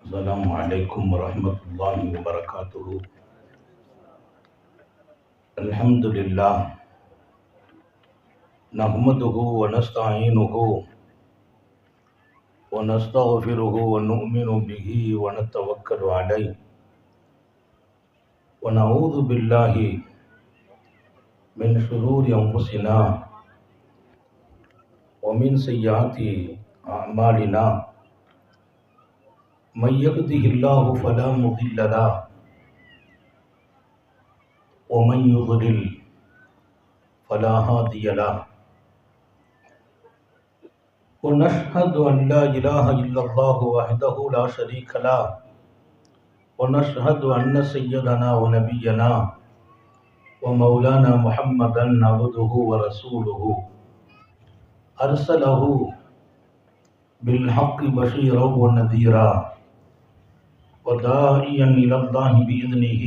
السلام عليكم ورحمة الله وبركاته. الحمد لله نحمده ونستعينه ونستغفره ونؤمن به ونتوكل عليه ونعوذ بالله من شرور أنفسنا ومن سيئات أعمالنا. من يهده الله فلا مضل له ومن يضلل فلا هادي له. ونشهد أن لا إله إلا الله وحده لا شريك له ونشهد أن سيدنا ونبينا ومولانا محمدا عبده ورسوله أرسله بالحق بشيرا ونذيرا وداعيا إلى الله بإذنه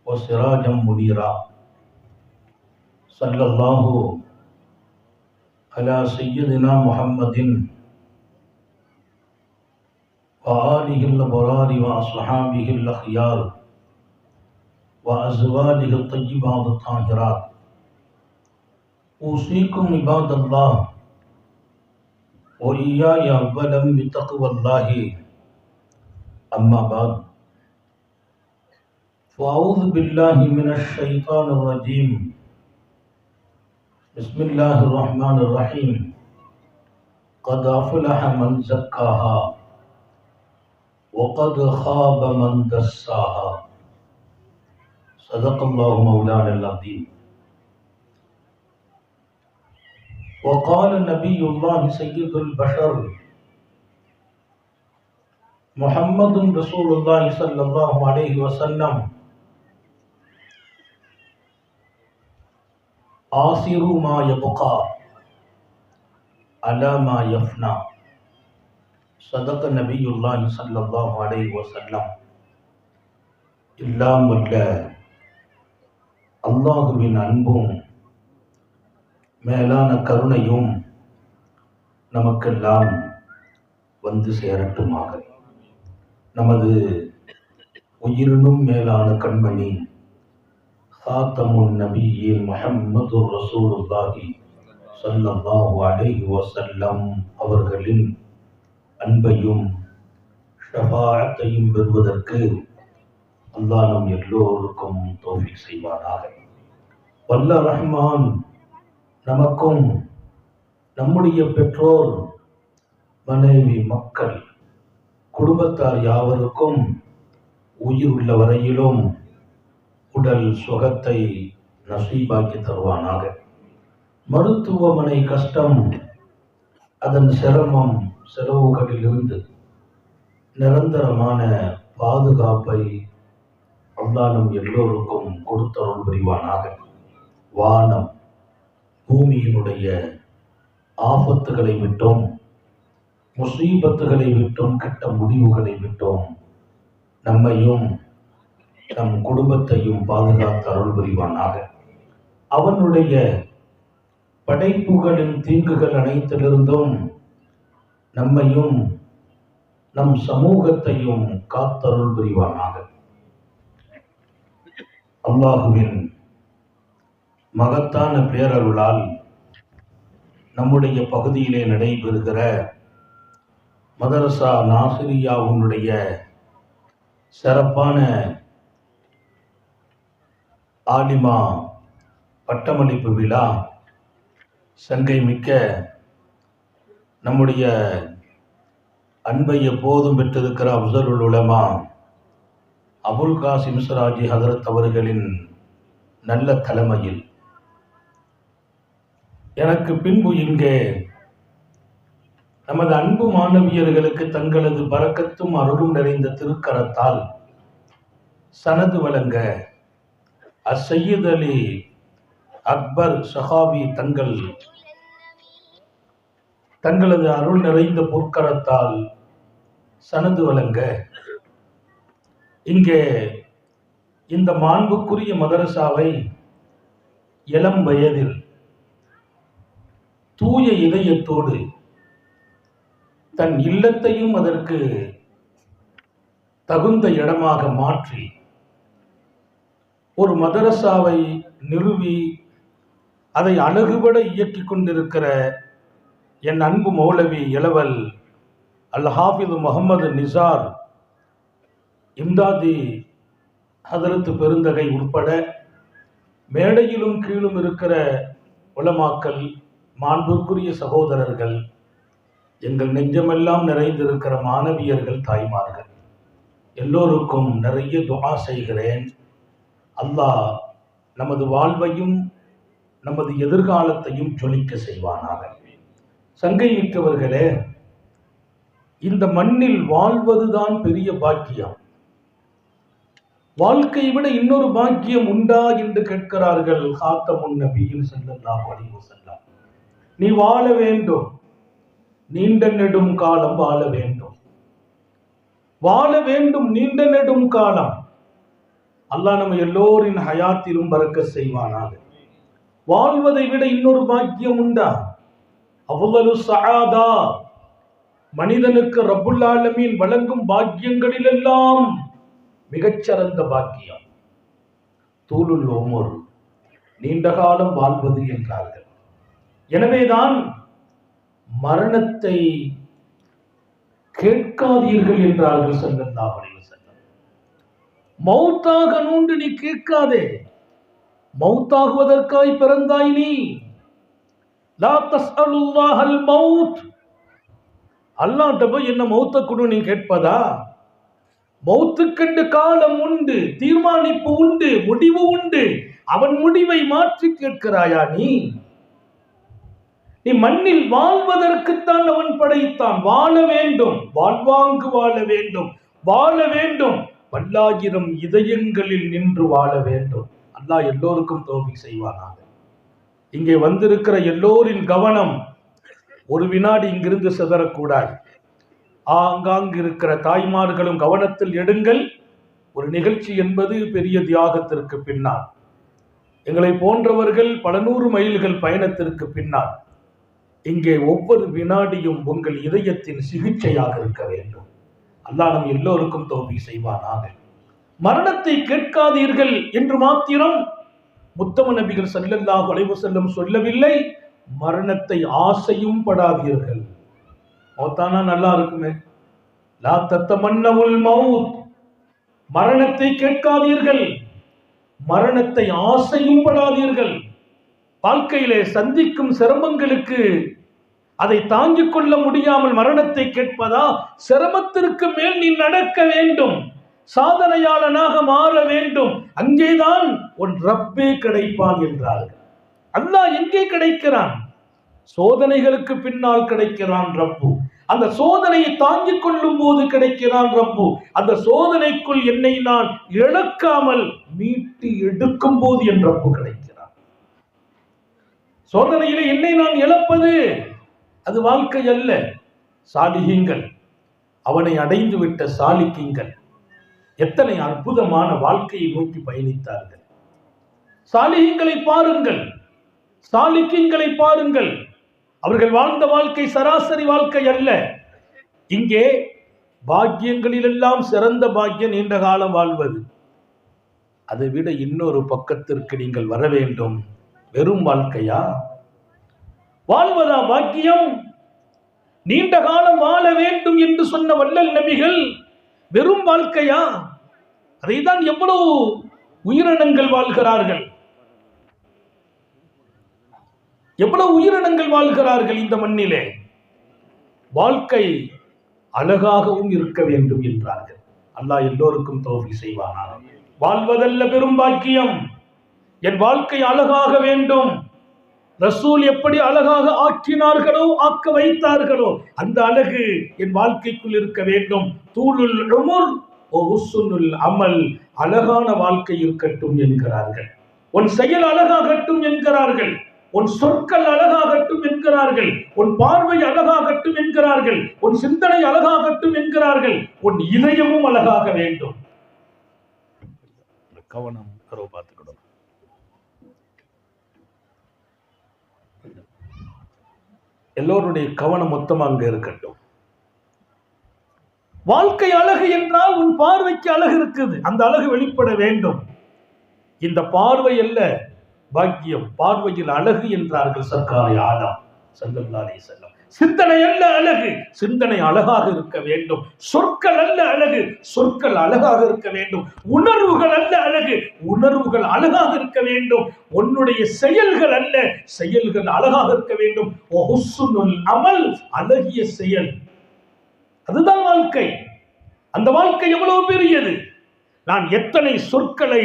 وسراجا منيرا. صلى الله على سيدنا محمد وآله الأبرار وأصحابه الأخيار وأزواجه الطيبات الطاهرات. أوصيكم عباد الله وإياي أولا بتقوى الله. أما بعد فأعوذ بالله من الشيطان الرجيم. بسم الله الرحمن الرحيم. قد أفلح من زكاها وقد خاب من دساها. صدق الله مولانا العظيم. وقال نبي الله سيد البشر محمد رسول الله صلى الله عليه وسلم آخر ما يبقى على ما يفنى. صدق نبي الله صلى الله عليه وسلم. எல்லாம் வல்ல அல்லாஹுவின் அன்பும் மேலான கருணையும் நமக்கெல்லாம் வந்து சேரட்டுமாக. நமது உயிரினும் மேலான கண்மணி ஹாத்தமுன் நபியின் முஹம்மது ரசூலுல்லாஹி ஸல்லல்லாஹு அலைஹி வஸல்லம் அவர்களின் அன்பையும் ஷஃபாஅத்தையும் பெறுவதற்கு அல்லாஹ் நம் எல்லோருக்கும் தௌஃபீக் செய்வானாக. வல்ல ரஹ்மான் நமக்கும் நம்முடைய பெற்றோர், மனைவி, மக்கள், குடும்பத்தார் யாவருக்கும் உயிர் உள்ள வரையிலும் உடல் சுகத்தை நசீபாக்கி தருவானாக. மருத்துவமனை கஷ்டம், அதன் சிரமம், செலவுகளிலிருந்து நிரந்தரமான பாதுகாப்பை அல்லாஹ் நம் எல்லோருக்கும் கொடுத்தருள் புரிவானாக. வானம் பூமியினுடைய ஆபத்துகளை விட்டோம், முசீபத்துகளை விட்டோம், கெட்ட முடிவுகளை விட்டோம் நம்மையும் நம் குடும்பத்தையும் பாதுகாத்து அருள் புரிவானாக. அவனுடைய படைப்புகளின் தீங்குகள் அனைத்திலிருந்தும் நம்மையும் நம் சமூகத்தையும் காத்தருள் புரிவானாக. அல்லாஹுவின் மகத்தான பேரருளால் நம்முடைய பகுதியிலே நடைபெறுகிற மதரசா நாசிரியாவுடைய சிறப்பான ஆலிமா பட்டமளிப்பு விழா சங்கை மிக்க நம்முடைய அன்பை எப்போதும் பெற்றிருக்கிற அஃஸலுல் உலமா அபுல் காசிம் சிராஜி ஹதரத் அவர்களின் நல்ல தலைமையில் எனக்கு பின்பு இங்கே நமது அன்பு மாணவியர்களுக்கு தங்களது பரக்கத்தும் அருளும் நிறைந்த திருக்கரத்தால் சனது வழங்க அஸ்ஸையித் அலி அக்பர் சஹாபி தங்களது அருள் நிறைந்த பொற்கரத்தால் சனது வழங்க இங்கே இந்த மாண்புக்குரிய மதரசாவை இளம் வயதில் தூய இதயத்தோடு தன் இல்லத்தையும் அதற்கு தகுந்த இடமாக மாற்றி ஒரு மதரசாவை நிறுவி அதை அழகுபட இயக்கிக் கொண்டிருக்கிற என் அன்பு மௌலவி இளவல் அல் ஹாஃபிது முகமது நிசார் இம்தாதி ஹதரத்து பெருந்தகை உட்பட மேடையிலும் கீழும் இருக்கிற உலமாக்கள், மாண்புக்குரிய சகோதரர்கள், எங்கள் நெஞ்சமெல்லாம் நிறைந்திருக்கிற மாணவியர்கள், தாய்மார்கள் எல்லோருக்கும் நிறைய துஆ செய்கிறேன். அல்லாஹ் நமது வாழ்வையும் நமது எதிர்காலத்தையும் ஜொலிக்க செய்வானாக. சங்கை மிக்கவர்களே, இந்த மண்ணில் வாழ்வதுதான் பெரிய பாக்கியம். வாழ்க்கையை விட இன்னொரு பாக்கியம் உண்டா என்று கேட்கிறார்கள் காத்தமுன் நபியின் ஸல்லல்லாஹு அலைஹி வஸல்லம். நீ வாழ வேண்டும், நீண்ட நெடும் காலம் வாழ வேண்டும், வாழ வேண்டும் நீண்ட நெடும் காலம். அல்லாஹ் நம்ம எல்லோரின் ஹயாத்திலும் பரக்கத் செய்வானாக. வாழ்வதை விட இன்னொரு பாக்கியம் உண்டா? அஃதலு ஸஆதா, மனிதனுக்கு ரப்புல் ஆலமீன் வழங்கும் பாக்கியங்களிலெல்லாம் மிகச்சிறந்த பாக்கியம் தூலுல் உமர், நீண்ட காலம் வாழ்வது என்றார்கள். எனவேதான் மரணத்தை கேட்காதீர்கள் என்றார்கள் ஸல்லல்லாஹு அலைஹி வஸல்லம். மௌத்தாக நூண்டு நீ கேட்காதே, மௌத்தாகுவதற்காய் பிறந்தாய் நீ. லா தஸ்அலுல்லாஹல் மௌத், அல்லாஹ்ட்ட போய் என்ன மௌத்த கொடு நீ கேட்பதா? மௌத்துக்கென்று காலம் உண்டு, தீர்மானிப்பு உண்டு, முடிவு உண்டு. அவன் முடிவை மாற்றி கேட்கிறாயா நீ? நீ மண்ணில் வாழ்வதற்குத்தான் அவன் படைத்தான். வாழ வேண்டும், வாழ்வாங்கு வாழ வேண்டும், வாழ வேண்டும், பல்லாயிரம் இதயங்களில் நின்று வாழ வேண்டும். அல்லாஹ் எல்லோருக்கும் தௌஃபீக் செய்வானாக. இங்கே வந்திருக்கிற எல்லோரின் கவனம் ஒரு வினாடி இங்கிருந்து சிதறக்கூடாது. ஆங்காங்கு இருக்கிற தாய்மார்களும் கவனத்தில் எடுங்கள். ஒரு நிகழ்ச்சி என்பது பெரிய தியாகத்திற்கு பின்னால், எங்களை போன்றவர்கள் பல நூறு மைல்கள் பயணத்திற்கு பின்னால், இங்கே ஒவ்வொரு வினாடியும் உங்கள் இதயத்தின் சிகிச்சையாக இருக்க வேண்டும். அல்லாஹ் நம் எல்லோருக்கும் தௌஃபீக் செய்வானாக. மரணத்தை கேட்காதீர்கள் என்று மாத்திரம் முத்தம நபிகள் ஸல்லல்லாஹு அலைஹி வஸல்லம் சொல்லவில்லை. மரணத்தை ஆசையும் படாதீர்கள். மௌத்தானா நல்லா இருக்குமே. லா தத்தமன்னவுல் மௌத், மரணத்தை கேட்காதீர்கள், மரணத்தை ஆசையும் படாதீர்கள். வாழ்க்கையிலே சந்திக்கும் சிரமங்களுக்கு அதை தாங்கிக் கொள்ள முடியாமல் மரணத்தை கேட்பதா? சிரமத்திற்கு மேல் நீ நடக்க வேண்டும், சாதனையாளனாக மாற வேண்டும். அங்கேதான் உன் ரப்பே கிடைப்பான் என்றார்கள். அல்லாஹ் எங்கே கிடைக்கிறான்? சோதனைகளுக்கு பின்னால் கிடைக்கிறான் ரப்பு. அந்த சோதனையை தாங்கிக் கொள்ளும் போது கிடைக்கிறான் ரப்பு. அந்த சோதனைக்குள் என்னை நான் இழக்காமல் மீட்டு எடுக்கும் போது என் ரப்பு கிடைக்கிறான். சோதனையிலே என்னை நான் இழப்பது அது வாழ்க்கை அல்ல. சாலிஹீங்கள், அவனை அடைந்து விட்ட சாலிக்கீங்கள் எத்தனை அற்புதமான வாழ்க்கையை நோக்கி பயணித்தார்கள். சாலிஹீங்களை பாருங்கள், சாலிக்கீங்களை பாருங்கள். அவர்கள் வாழ்ந்த வாழ்க்கை சராசரி வாழ்க்கை அல்ல. இங்கே பாக்கியங்களிலெல்லாம் சிறந்த பாக்கியம் நீண்ட காலம் வாழ்வது. அதை விட இன்னொரு பக்கத்திற்கு நீங்கள் வர வேண்டும். வெறும் வாழ்க்கையா? வாழ்வதா பாக்கியம்? நீண்ட காலம் வாழ வேண்டும் என்று சொன்ன வள்ளல் நபிகள் வெறும் வாழ்க்கையா? அதைதான் எவ்வளவு உயிரினங்கள் வாழ்கிறார்கள், எவ்வளவு உயிரினங்கள் வாழ்கிறார்கள் இந்த மண்ணிலே. வாழ்க்கை அழகாகவும் இருக்க வேண்டும் என்றார்கள். அல்லாஹ் எல்லோருக்கும் தௌஃபீக் செய்வானாக. வாழ்வதல்ல பெரும் பாக்கியம், என் வாழ்க்கை அழகாக வேண்டும். ரசூல் எப்படி அழகாக ஆக்கினார்களோ, ஆக்க வைத்தார்களோ, அந்த அழகு என் வாழ்க்கைக்குள் இருக்க வேண்டும். தூலுல் உமர் வ ஹுஸ்னுல் அமல், அழகான வாழ்க்கை இருக்கட்டும் என்கிறார்கள். உன் செயல் அழகாகட்டும் என்கிறார்கள். உன் சொற்கள் அழகாகட்டும் என்கிறார்கள். உன் பார்வை அழகாகட்டும் என்கிறார்கள். உன் சிந்தனை அழகாகட்டும் என்கிறார்கள். உன் இதயமும் அழகாக வேண்டும். கவனம் பார்த்துக்கணும். எல்லோருடைய கவனம் மொத்தமாக அங்க இருக்கட்டும். வாழ்க்கை அழகு என்றால் உன் பார்வைக்கு அழகு இருக்குது, அந்த அழகு வெளிப்பட வேண்டும். இந்த பார்வை அல்ல பாக்கியம், பார்வையில் அழகு என்றார்கள் சர்க்காரை ஆலம் ஸல்லல்லாஹு அலைஹி வஸல்லம். சிந்தனை அல்ல அழகு, சிந்தனை அழகாக இருக்க வேண்டும். சொற்கள் அல்ல அழகு, சொற்கள் அழகாக இருக்க வேண்டும். உணர்வுகள் அல்ல அழகு, உணர்வுகள் அழகாக இருக்க வேண்டும். உன்னுடைய செயல்கள் அல்ல, செயல்கள் அழகாக இருக்க வேண்டும். ஹுஸ்னுல் அமல், அழகிய செயல், அதுதான் வாழ்க்கை. அந்த வாழ்க்கை எவ்வளவு பெரியது. நான் எத்தனை சொற்களை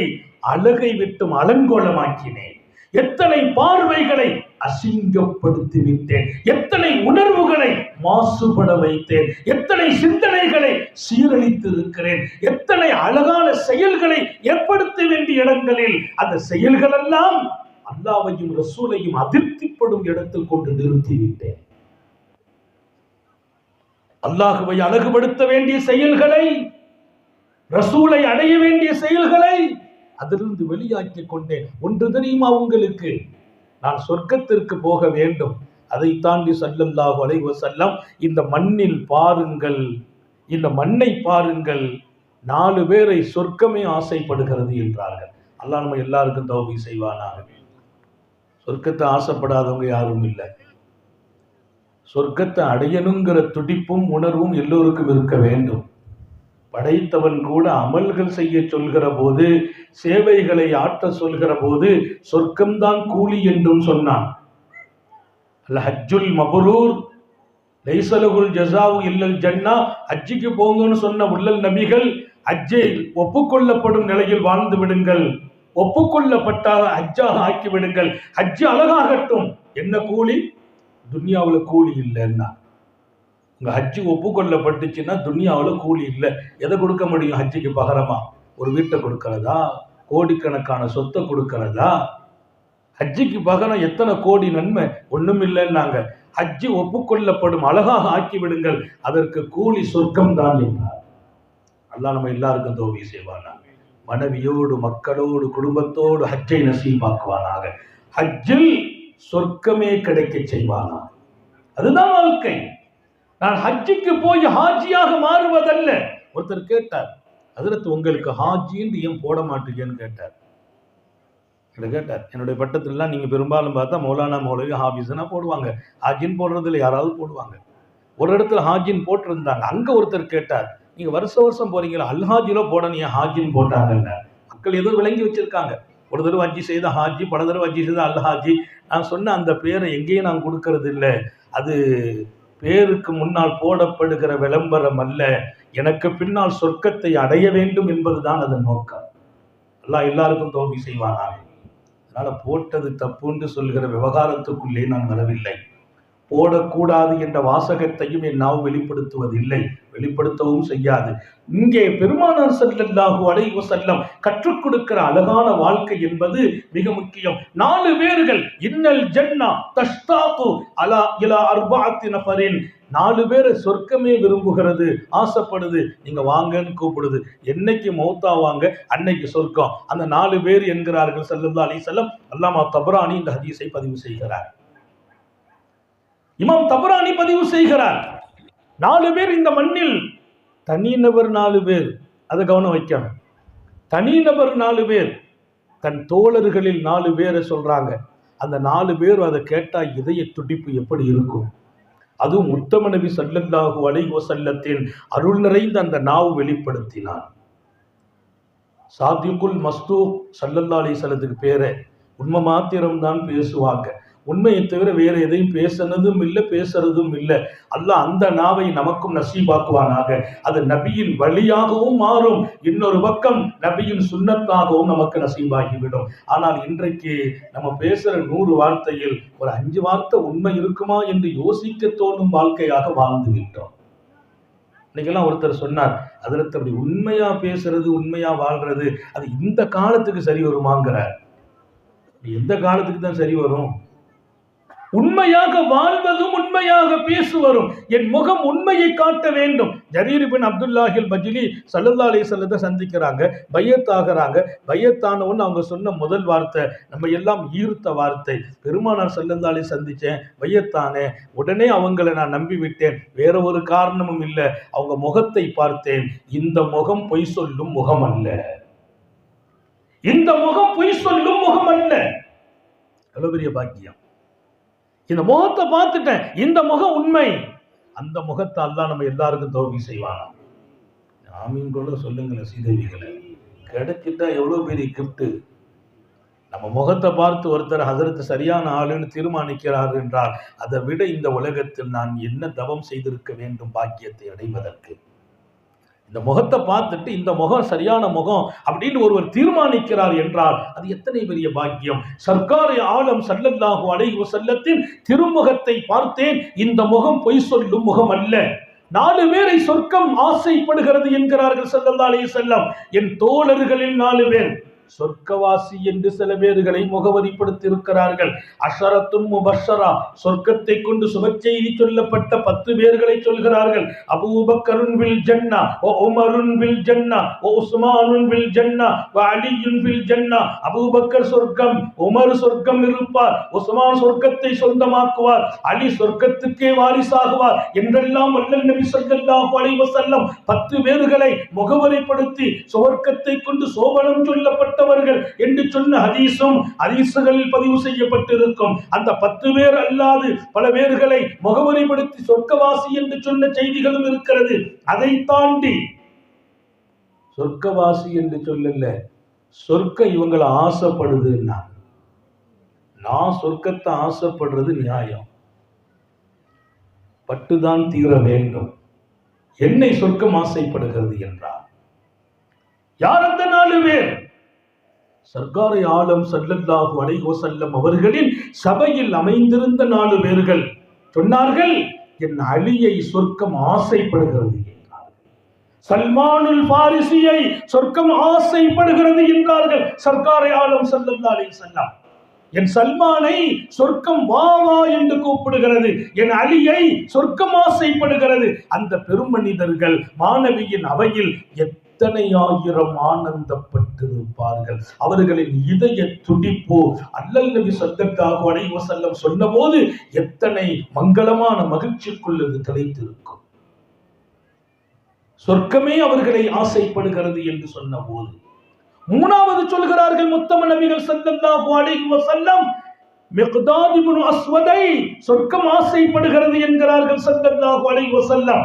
அழகை விட்டும் அலங்கோலமாக்கினேன், எத்தனை பார்வைகளை அசிங்கப்படுத்தி விட்டேன், எத்தனை உணர்வுகளை மாசுபட வைத்தேன், எத்தனை சிந்தனைகளை சீரழித்து இருக்கிறேன், எத்தனை அழகான செயல்களை ஏற்படுத்த வேண்டிய இடங்களில் அந்த செயல்கள் எல்லாம் அல்லாஹ்வையும் ரசூலையும் அதிருப்திப்படும் இடத்தில் கொண்டு நிறுத்திவிட்டேன். அல்லாஹ்வை அழகுபடுத்த வேண்டிய செயல்களை, ரசூலை அடைய வேண்டிய செயல்களை அதிலிருந்து வெளியாக்கி கொண்டேன். ஒன்று தெரியுமா உங்களுக்கு, நான் சொர்க்கத்திற்கு போக வேண்டும். அதை தாண்டி ஸல்லல்லாஹு அலைஹி வஸல்லம் இந்த மண்ணில் பாருங்கள், இந்த மண்ணை பாருங்கள், 4 பேரை சொர்க்கமே ஆசைப்படுகிறது என்றார்கள். அல்லாஹ் நம்ம எல்லாருக்கும் தௌபீக் செய்வானாக. சொர்க்கத்தை ஆசைப்படாதவங்க யாரும் இல்லை. சொர்க்கத்தை அடையணுங்கிற துடிப்பும் உணர்வும் எல்லோருக்கும் இருக்க வேண்டும். படைத்தவன் கூட அமல்கள் செய்ய சொல்கிற போது, சேவைகளை ஆற்ற சொல்கிற போது சொர்க்கம்தான் கூலி என்றும் சொன்னான். அல் ஹஜ்ஜுல் மப்ரூர் லைஸ லஹுல் ஜஸாஉ இல்லல் ஜன்னா. ஹஜ்ஜுக்கு போங்கன்னு சொன்ன உள்ளல் நபிகள், ஹஜ்ஜை ஒப்புக்கொள்ளப்படும் நிலையில் வாழ்ந்து விடுங்கள், ஒப்புக்கொள்ளப்பட்டாக ஹஜ்ஜாக ஆக்கி விடுங்கள், ஹஜ்ஜு அழகாகட்டும். என்ன கூலி? துன்யாவில் கூலி இல்லைன்னா. உங்க ஹஜ்ஜு ஒப்புக்கொள்ளப்பட்டுச்சுன்னா துன்யாவில் கூலி இல்லை. எதை கொடுக்க முடியும் ஹஜ்ஜுக்கு பகரமா? ஒரு வீட்டை கொடுக்கறதா, கோடிக்கணக்கான சொத்தை கொடுக்கறதா? ஹஜ்ஜுக்கு பகரம் எத்தனை கோடி நன்மை? ஒண்ணும் இல்லைன்னாங்க. ஹஜ்ஜு ஒப்புக்கொள்ளப்படும், அழகாக ஆக்கி விடுங்கள், அதற்கு கூலி சொர்க்கம் தான் என்றார். அல்லாஹ் நம்ம எல்லாருக்கும் தௌபீக் செய்வானாக. மனைவியோடு, மக்களோடு, குடும்பத்தோடு ஹஜ்ஜை நசீபாக்குவானாக. ஹஜ்ஜில் சொர்க்கமே கிடைக்க செய்வானாக. அதுதான் வாழ்க்கை. நான் ஹஜ்ஜுக்கு போய் ஹாஜியாக மாறுவதல்ல. ஒருத்தர் கேட்டார், ஹஜ்ரத் உங்களுக்கு ஹாஜின்னு ஏன் போட மாட்டீங்கன்னு கேட்டார். என்னுடைய பட்டத்திலாம் நீங்க பெரும்பாலும் பார்த்தா மௌலானா மௌலவி ஹாபிஸ்னா போடுவாங்க, ஹாஜின்னு போடுறதுல யாராவது போடுவாங்க. ஒரு இடத்துல ஹாஜின்னு போட்டிருந்தாங்க. அங்க ஒருத்தர் கேட்டார், நீங்க வருஷம் போறீங்களா, அல்ஹாஜிலோ போடணும், ஏன் ஹாஜின்னு போட்டாங்கல்ல? மக்கள் ஏதோ விளங்கி வச்சிருக்காங்க. ஒரு தடவை ஹஜ்ஜி செய்த ஹாஜி, பல தடவை ஹஜ்ஜி செய்த அல்ஹாஜி. நான் சொன்ன அந்த பேரை எங்கேயும் நான் கொடுக்கறது இல்லை. அது பேருக்கு முன்னால் போடப்படுகிற விளம்பரம் அல்ல. எனக்கு பின்னால் சொர்க்கத்தை அடைய வேண்டும் என்பதுதான் அதன் நோக்கம். அல்லாஹ் எல்லாருக்கும் தௌபீக் செய்வானாக. அதனால போட்டது தப்புன்னு சொல்கிற விவகாரத்துக்குள்ளே நான் வரவில்லை. போடக்கூடாது என்ற வாசகத்தையும் என் நாவு வெளிப்படுத்துவதில்லை, வெளிப்படுத்தவும் செய்யாது. இங்கே பெருமானார் ஸல்லல்லாஹு அலைஹி வஸல்லம் கற்றுக் கொடுக்கிற அழகான வாழ்க்கை என்பது மிக முக்கியம். 4 பேர்கள், இன்னல் ஜன்னா தஷ்தாகு அலா இலா அர்பஅத்தி நஃபரின், 4 பேரை சொர்க்கமே விரும்புகிறது, ஆசைப்படுது. நீங்க வாங்கன்னு கூப்பிடுது. என்னைக்கு மௌத்தாவாங்க அன்னைக்கு சொர்க்கம். அந்த 4 பேர் என்கிறார்கள் ஸல்லல்லாஹு அலைஹி வஸல்லம். அல்லாமா தபரானி இந்த ஹதீஸை பதிவு செய்கிறார். இமாம் தபரானி பதிவு செய்கிறார். 4 பேர் இந்த மண்ணில், தனிநபர் 4 பேர், அதை கவனம் வைக்கணும். தனிநபர் 4 பேர், தன் தோழர்களில் 4 பேரை சொல்றாங்க. அந்த 4 பேர் அதை கேட்டா இதய துடிப்பு எப்படி இருக்கும்? அதுவும் உத்தம நபி ஸல்லல்லாஹு அலைஹி வஸல்லத்தின் அருள் நிறைந்த அந்த நாவு வெளிப்படுத்தினார். சாதிகுல் மஸ்தூக் ஸல்லல்லாஹு அலைஹி வஸல்லத்துக்கு பேரே. உண்மை மாத்திரம்தான் பேசுவாங்க, உண்மையை தவிர வேற எதையும் பேசுனதும் இல்லை, பேசுறதும் இல்லை. அல்லாஹ் அந்த நாவை நமக்கும் நசீபாக்குவானாக. அது நபியின் வழியாகவும் மாறும், இன்னொரு பக்கம் நபியின் சுன்னத்தாகவும் நமக்கு நசீபாகிவிடும். ஆனால் இன்றைக்கு நம்ம பேசுற 100 வார்த்தையில் ஒரு 5 வார்த்தை உண்மை இருக்குமா என்று யோசிக்க தோணும் வாழ்க்கையாக வாழ்ந்து விட்டோம். இன்னைக்கெல்லாம் ஒருத்தர் சொன்னார், அதில் அப்படி உண்மையா பேசுறது, உண்மையா வாழ்றது அது இந்த காலத்துக்கு சரி வருமாங்கிறார். எந்த காலத்துக்கு தான் சரி வரும்? உண்மையாக வாழ்வதும் உண்மையாக பேசுவரும். என் முகம் உண்மையை காட்ட வேண்டும். ஜரீர் பின் அப்துல்லாஹில் பஜ்லி ஸல்லல்லாஹு அலைஹி வஸல்லத்தை சந்திக்கிறாங்க, பையத் ஆகிறாங்க. பையத்தானவன்னு அவங்க சொன்ன முதல் வார்த்தை நம்ம எல்லாம் ஈர்த்த வார்த்தை, பெருமானார் ஸல்லல்லாஹு அலைஹி சந்திச்சேன், பையத்தானே. உடனே அவங்களை நான் நம்பி விட்டேன், வேற ஒரு காரணமும் இல்லை. அவங்க முகத்தை பார்த்தேன், இந்த முகம் பொய் சொல்லும் முகம் அல்ல, இந்த முகம் பொய் சொல்லும் முகம் அல்ல. எவ்வளவு பெரிய பாக்கியம்! இந்த முகத்தை பார்த்துட்டேன், இந்த முகம் உண்மை. அந்த முகத்தை அல்லாஹ் நம்ம எல்லாருக்கும் தௌஃபீக் செய்வானா? ஆமீன் கூட சொல்லுங்களேன் சீதேவிகளை. கிடைச்சிட்டா எவ்வளவு பெரிய கிஃப்ட். நம்ம முகத்தை பார்த்து ஒருத்தர் ஹஸரத் சரியான ஆளுன்னு தீர்மானிக்கிறார் என்றால், அதை விட இந்த உலகத்தில் நான் என்ன தவம் செய்திருக்க வேண்டும் பாக்கியத்தை அடைவதற்கு. இந்த முகத்தை பார்த்துட்டு இந்த முகம் சரியான முகம் அப்படின்னு ஒருவர் தீர்மானிக்கிறார் என்றால் அது எத்தனை பெரிய பாக்கியம். சர்க்காரை ஆலம் ஸல்லல்லாஹு அலைஹி வஸல்லத்தின் திருமுகத்தை பார்த்தேன், இந்த முகம் பொய் சொல்லும் முகம் அல்ல. 4 பேரை சொர்க்கம் ஆசைப்படுகிறது என்கிறார்கள் ஸல்லல்லாஹு அலைஹி வஸல்லம். என் தோழர்களில் 4 பேர் சொர்க்கவாசி என்று சில பேர்களை முகவரிப்படுத்தி இருக்கிறார்கள். அஷரத்தும் முபஷரா, சொர்க்கத்தை கொண்டு சுப செய்தி சொல்லப்பட்ட 10 பேர்களை சொல்கிறார்கள். அபூபக்கருன் வில் ஜன்னா, உமருன் வில் ஜன்னா, உஸ்மானுன் வில் ஜன்னா, அலியுன் வில் ஜன்னா. அபூபக்கர் சொர்க்கம், உமர் சொர்க்கம் இருப்பார், உஸ்மான் சொர்க்கத்தை சொந்தமாக்குவார், அலி சொர்க்கத்துக்கே வாரிசாகுவார் என்றெல்லாம் வல்லல் நபி ஸல்லல்லாஹு அலைஹி வஸல்லம் 10 பேர்களை முகவரிப்படுத்தி சொர்க்கத்தை கொண்டு சோபனம் சொல்லப்பட்ட என்று சொன்ன ஹதீசுகளில் பதிவு செய்யப்பட்டிருக்கும். அந்த 10 பேர் அல்லாது பல பேர்களை முகவரிப்படுத்தி சொர்க்கவாசி என்று சொன்ன செய்திகளும் இருக்கிறது. அதை தாண்டி சொர்க்கவாசி என்று சொல்லல, சொர்க்கம் இவங்களை ஆசைப்படுது. நான் சொர்க்கத்தை ஆசைப்படுறது நியாயம், பட்டுதான் தீர வேண்டும். என்னை சொர்க்கம் ஆசைப்படுகிறது என்றார். யார் அந்த 4 பேர்? சர்க்காரை ஆலம் ஸல்லல்லாஹு அலைஹி வஸல்லம் அவர்களின் சபையில் அமைந்திருந்த 4 பேர்கள் சொன்னார்கள், என் அலியை சொர்க்கம் ஆசைப்படுகிறது என்றார்கள். சல்மானுல் பாரிசியை சொர்க்கம் ஆசைப்படுகிறது என்றார்கள் சர்க்காரை ஆலம் ஸல்லல்லாஹு அலைஹி வஸல்லம். என் சல்மானை சொர்க்கம் வா வா என்று கூப்பிடுகிறது, என் அலியை சொர்க்கம் ஆசைப்படுகிறது. அந்த பெருமனிதர்கள் மாணவியின் அவையில் எத்தனை ஆயிரம் ஆனந்தப்பட்டிருப்பார்கள். அவர்களின் இதய துடிப்பு அல்லாஹ் நபி ஸல்லல்லாஹு அலைஹி வஸல்லம் சொன்னபோது எத்தனை மங்களமான மகிழ்ச்சிக்குள்ளது கிடைத்திருக்கும். சொர்க்கமே அவர்களை ஆசைப்படுகிறது என்று சொன்னபோது 3வது சொல்கிறார்கள் முத்தம நபிகள் ஸல்லல்லாஹு அலைஹி வஸல்லம், மிக்தாத் இப்னு அஸ்வதை சொர்க்கம் ஆசைப்படுகிறது என்கிறார்கள் ஸல்லல்லாஹு அலைஹி வஸல்லம்.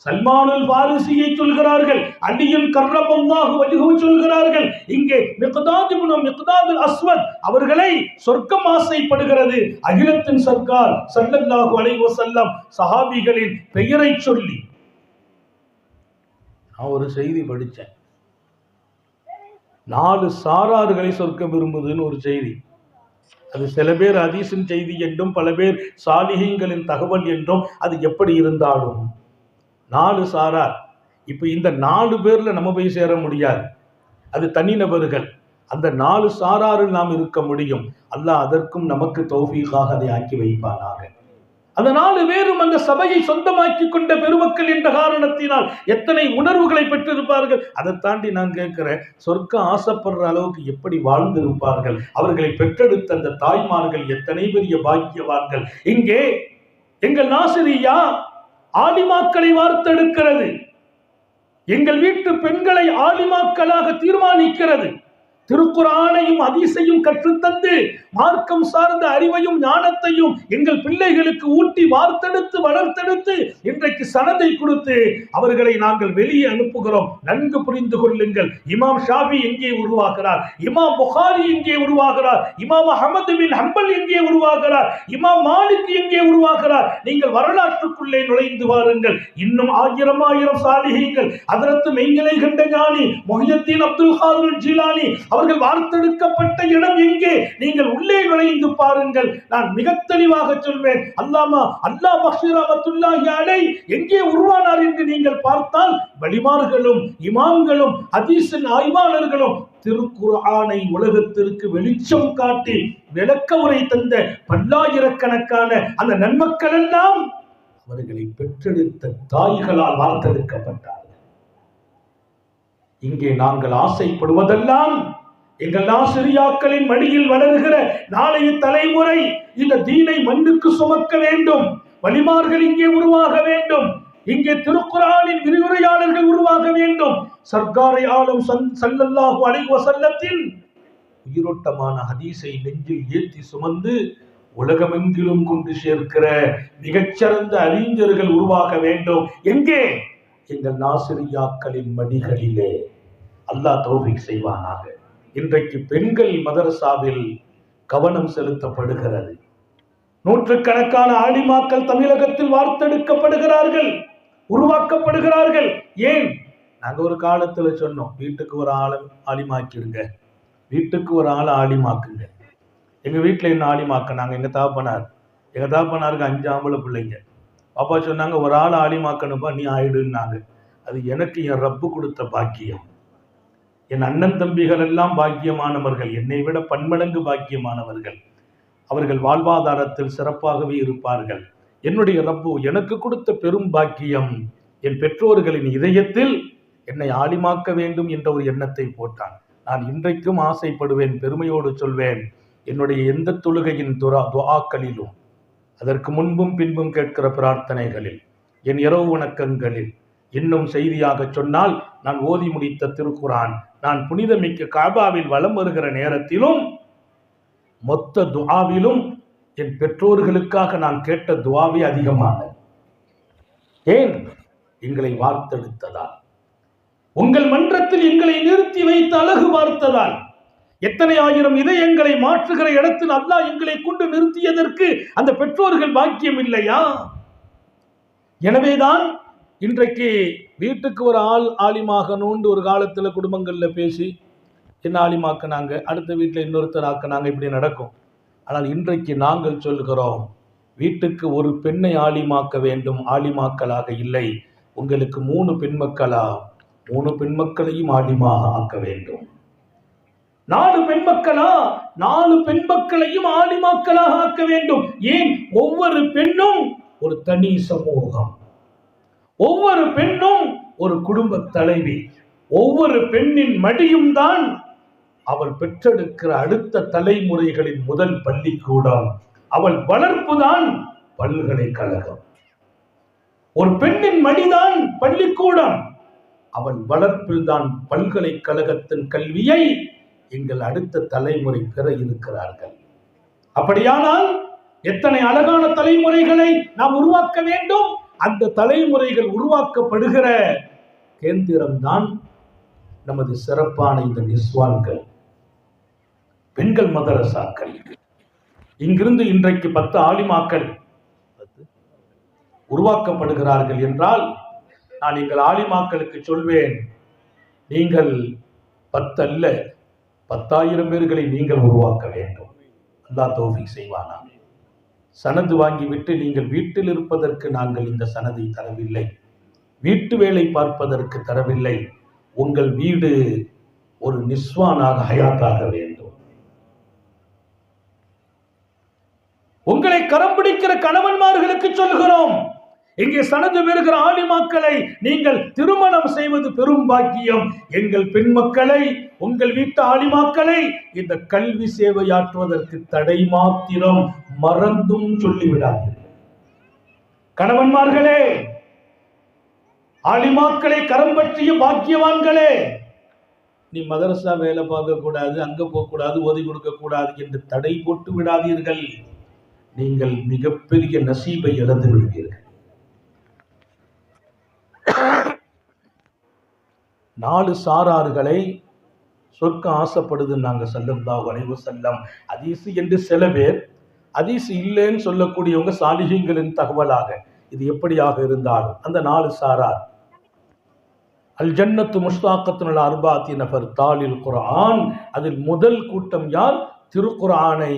சல்மானுல் பாரிசியை சொல்கிறார்கள், அலியுல் கர்ரமல்லாஹு வஜ்ஹு சொல்கிறார்கள். இங்கே மிக்தாதுல் அஸ்வத் அவர்களை சொர்க்கம் ஆசைப்படுகிறது. அகிலத்தின் சர்க்கார் ஸல்லல்லாஹு அலைஹி வஸல்லம் சஹாபிகளின் பெயரை சொல்லி நான் ஒரு செய்தி படித்தேன். 4 சாரார்களை சொர்க்கம் விரும்புதுன்னு ஒரு செய்தி. அது சில பேர் ஹதீஸின் செய்தி என்றும் பல பேர் சாலிஹீன்களின் தகவல் என்றும், அது எப்படி இருந்தாலும் 4 சாரார். இப்ப இந்த 4 பேர்ல நம்ம போய் சேர முடியாது, அது தனிநபர்கள். அந்த 4 சாராரில் நாம் இருக்க முடியும். அல்லாஹ் அதற்கும் நமக்கு தௌஃபீகாக அதை ஆக்கி வைப்பானாக. அந்த 4 பேரும் அந்த சபையை சொந்தமாக்கி கொண்ட பெருமக்கள் என்ற காரணத்தினால் எத்தனை உணர்வுகளை பெற்றிருப்பார்கள். அதை தாண்டி நான் கேட்கிறேன், சொர்க்கம் ஆசைப்படுற அளவுக்கு எப்படி வாழ்ந்திருப்பார்கள்? அவர்களை பெற்றெடுத்த அந்த தாய்மார்கள் எத்தனை பெரிய பாக்கியவான்கள். இங்கே எங்கள் நாசிரியா ஆலிமாக்களை வார்த்தெடுக்கிறது, எங்கள் வீட்டு பெண்களை ஆலிமாக்களாக தீர்மானிக்கிறது. திருக்குர்ஆனையும் ஹதீஸையும் கற்றுத்தந்து மார்க்கம் சார்ந்த அறிவையும் ஞானத்தையும் எங்கள் பிள்ளைகளுக்கு ஊட்டி வார்த்தெடுத்து வளர்த்தெடுத்து இன்றைக்கு சனதை கொடுத்து அவர்களை நாங்கள் வெளியே அனுப்புகிறோம். நன்கு புரிந்து கொள்ளுங்கள், இமாம் ஷாஃபி எங்கே உருவாகிறார், இமாம் புகாரி எங்கே உருவாகிறார், இமாம் அஹ்மத் பின் ஹம்பல் எங்கே உருவாகிறார், இமாம் மாலிக் எங்கே உருவாகிறார். நீங்கள் வரலாற்றுக்குள்ளே நுழைந்து வாருங்கள். இன்னும் ஆயிரம் சாலிஹீன்கள், ஹஜ்ரத் மெய்ஞலை கண்ட ஞானி முஹியத்தீன் அப்துல் காதிர் ஜீலானி அவர்கள் வார்த்தெடுக்கப்பட்ட இடம் எங்கே? நீங்கள் உள்ளே நுழைந்து பாருங்கள். நான் மிக தெளிவாக சொல்வேன். அல்லாஹ் பக்ஷி ரஹ்மத்துல்லாஹி அலைஹி எங்கே உருவானார் என்று நீங்கள் பார்த்தால், வலிமார்களும் இமாம்களும் ஹதீஸின் ஆய்வாளர்களும் திருக்குர்ஆனை உலகத்திற்கு வெளிச்சம் காட்டி விளக்க உரை தந்த பல்லாயிரக்கணக்கான அந்த நன்மக்கள் எல்லாம் அவர்களை பெற்றெடுத்த தாய்களால் வார்த்தெடுக்கப்பட்டார்கள். இங்கே நாங்கள் ஆசைப்படுவதெல்லாம் எங்கள் ஆசிரியாக்களின் மடியில் வளர்கிற நாளைய தலைமுறை இந்த தீனை மண்ணுக்கு சுமக்க வேண்டும். வலிமார்கள் இங்கே உருவாக வேண்டும். இங்கே திருக்குர்ஆனின் விரிவுரையாளர்கள் உருவாக வேண்டும். சர்க்காரை ஆலம் ஸல்லல்லாஹு அலைஹி வஸல்லத்தின் உயிரோட்டமான ஹதீஸை நெஞ்சில் ஏற்றி சுமந்து உலகமெங்கிலும் கொண்டு சேர்க்கிற மிகச்சிறந்த அறிஞர்கள் உருவாக வேண்டும். எங்கே? எங்கள் நாசிரியாக்களின் மடிகளிலே. அல்லாஹ் தௌஃபீக் செய்வானாக. இன்றைக்கு பெண்கள் மதரசாவில் கவனம் செலுத்தப்படுகிறது. நூற்றுக்கணக்கான ஆலிமாக்கள் தமிழகத்தில் வார்த்தெடுக்கப்படுகிறார்கள், உருவாக்கப்படுகிறார்கள். ஏன்? நாங்க ஒரு காலத்துல சொன்னோம், வீட்டுக்கு ஒரு ஆலிமாக்கிடுங்க, வீட்டுக்கு ஒரு ஆளை ஆலிமாக்குங்க. எங்கள் வீட்டில் என்ன ஆலிமாக்கினாங்க? எங்கள் தாப்பனாருக்கு 5 ஆம்பளை பிள்ளைங்க. பாப்பா சொன்னாங்க, ஒரு ஆள் ஆலிமாக்கணுப்பா, நீ ஆயிடுன்னாங்க. அது எனக்கு என் ரப்பு கொடுத்த பாக்கியம். என் அண்ணன் தம்பிகள் எல்லாம் பாக்கியமானவர்கள், என்னை விட பன்மடங்கு பாக்கியமானவர்கள். அவர்கள் வாழ்வாதாரத்தில் சிறப்பாகவே இருப்பார்கள். என்னுடைய ரப்பு எனக்கு கொடுத்த பெரும் பாக்கியம், என் பெற்றோர்களின் இதயத்தில் என்னை ஆலிமாக்க வேண்டும் என்ற ஒரு எண்ணத்தை போட்டான். நான் இன்றைக்கும் ஆசைப்படுவேன், பெருமையோடு சொல்வேன், என்னுடைய எந்த தொழுகையின் துஆக்களிலும், அதற்கு முன்பும் பின்பும் கேட்கிற பிரார்த்தனைகளில், என் இரவு வணக்கங்களில், இன்னும் செய்தியாக சொன்னால் நான் ஓதி முடித்த திருக்குர்ஆன், நான் புனிதமிக்க காபாவில் வலம் வருகிற நேரத்திலும், மொத்த துஆவிலும் என் பெற்றோர்களுக்காக நான் கேட்ட துஆவே அதிகமானது. ஏன்? எங்களை வார்த்தெடுத்ததால், உங்கள் மன்றத்தில் எங்களை நிறுத்தி வைத்து அழகு பார்த்ததால், எத்தனை ஆயிரம் இதயங்களை மாற்றுகிற இடத்தில் அல்லாஹ் எங்களை கொண்டு நிறுத்தியதற்கு அந்த பெற்றோர்கள் பாக்கியம் இல்லையா? எனவேதான் இன்றைக்கு வீட்டுக்கு ஒரு ஆலிமாகணும்னு ஒரு காலத்துல குடும்பங்கள்ல பேசி என்ன ஆலிமாக்கினாங்க, அடுத்த வீட்டில் இன்னொருத்தர் ஆக்கினாங்க, இப்படி நடக்கும். ஆனால் இன்றைக்கு நாங்கள் சொல்கிறோம், வீட்டுக்கு ஒரு பெண்ணை ஆலிமாக்க வேண்டும், ஆலிமாக்களாக இல்லை. உங்களுக்கு 3 பெண்மக்களா? 3 பெண்மக்களையும் ஆலிமாக ஆக்க வேண்டும். 4 பெண்மக்களா? 4 பெண்மக்களையும் ஆலிமாக்களாக ஆக்க வேண்டும். ஏன்? ஒவ்வொரு பெண்ணும் ஒரு தனி சமூகம், ஒவ்வொரு பெண்ணும் ஒரு குடும்ப தலைவி, ஒவ்வொரு பெண்ணின் மடியும் தான் அவள் பெற்றெடுக்கிற அடுத்த தலைமுறைகளின் முதல் பள்ளிக்கூடம். அவள் வளர்ப்புதான் பல்கலைக்கழகம். ஒரு பெண்ணின் மடிதான் பள்ளிக்கூடம், அவள் வளர்ப்பில் தான் பல்கலைக்கழகத்தின் கல்வியை எங்கள் அடுத்த தலைமுறை பெற இருக்கிறார்கள். அப்படியானால் எத்தனை அழகான தலைமுறைகளை நாம் உருவாக்க வேண்டும். அந்த தலைமுறைகள் உருவாக்கப்படுகிற கேந்திரம்தான் நமது சிறப்பான இந்த நிஸ்வான்கள், பெண்கள் மதரசாக்கள். இங்கிருந்து இன்றைக்கு 10 ஆலிமாக்கள் உருவாக்கப்படுகிறார்கள் என்றால், நான் எங்கள் ஆலிமாக்களுக்கு சொல்வேன், நீங்கள் 10 அல்ல 10,000 பேர்களை நீங்கள் உருவாக்க வேண்டும். அல்லாஹ் தௌஃபீக் செய்வானா. சனது வாங்கிவிட்டு நீங்கள் வீட்டில் இருப்பதற்கு நாங்கள் இந்த சனதை தரவில்லை, வீட்டு வேலை பார்ப்பதற்கு தரவில்லை. உங்கள் வீடு ஒரு நிஸ்வானாக ஹயாத்தாக வேண்டும். உங்களை கரம் பிடிக்கிற கணவன்மார்களுக்கு சொல்கிறோம், இங்கே சனது பெறுகிற ஆலிமாக்களை நீங்கள் திருமணம் செய்வது பெரும் பாக்கியம். எங்கள் பெண் மக்களை, உங்கள் வீட்டு ஆலிமாக்களை இந்த கல்வி சேவையாற்றுவதற்கு தடை மாத்திரம் மறந்தும் சொல்லிவிடாதீர்கள். கணவன்மார்களே, ஆலிமாக்களை கரம் பற்றிய பாக்கியவான்களே, நீ மதரசா வேலை பார்க்க கூடாது, அங்க போக கூடாது, ஓதி கொடுக்க கூடாது என்று தடை போட்டு விடாதீர்கள். நீங்கள் மிகப்பெரிய நசீபை இழந்து விடுவீர்கள். 4 சாரார்களை சொர்க்கம் ஆசைப்படுது நாங்க ஸல்லல்லாஹு அலைஹி வஸல்லம். ஹதீஸ் என்று சில பேர், ஹதீஸ் இல்லைன்னு சொல்லக்கூடியவங்க சாலிஹீன்களின் தகவலாக, இது எப்படியாக இருந்தாலும் அந்த 4 சாரார், அல் ஜன்னத்து முஷ்தாக்கத்துல் அர்பாத்தி நபர் தாலில் குர்ஆன். அதில் முதல் கூட்டம் யார்? திருக்குர்ஆனை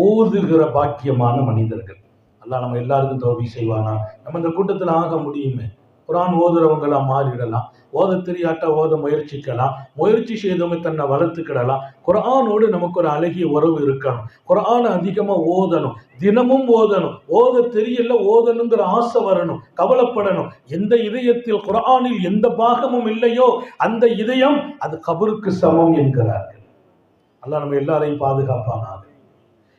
ஓதுகிற பாக்கியமான மனிதர்கள். அல்லாஹ் நம்ம எல்லாருக்கும் தௌஃபீக் செய்வானா. நம்ம இந்த கூட்டத்தில் ஆக முடியுமே. குர்ஆன் ஓதுறவங்களா மாறிடலாம். ஓத தெரியாட்டா ஓத முயற்சிக்கலாம். முயற்சி செய்தவங்க தன்னை வளர்த்துக்கிடலாம். குர்ஆனோடு நமக்கு ஒரு அழகிய உறவு இருக்கணும். குர்ஆனை அதிகமாக ஓதணும், தினமும் ஓதணும். ஓத தெரியல, ஓதணுங்கிற ஆசை வரணும், கவலைப்படணும். எந்த இதயத்தில் குர்ஆனில் எந்த பாகமும் இல்லையோ அந்த இதயம் அது கபருக்கு சமம் என்கிறார்கள். அல்லாஹ் நம்ம எல்லாரையும் பாதுகாப்பானாக.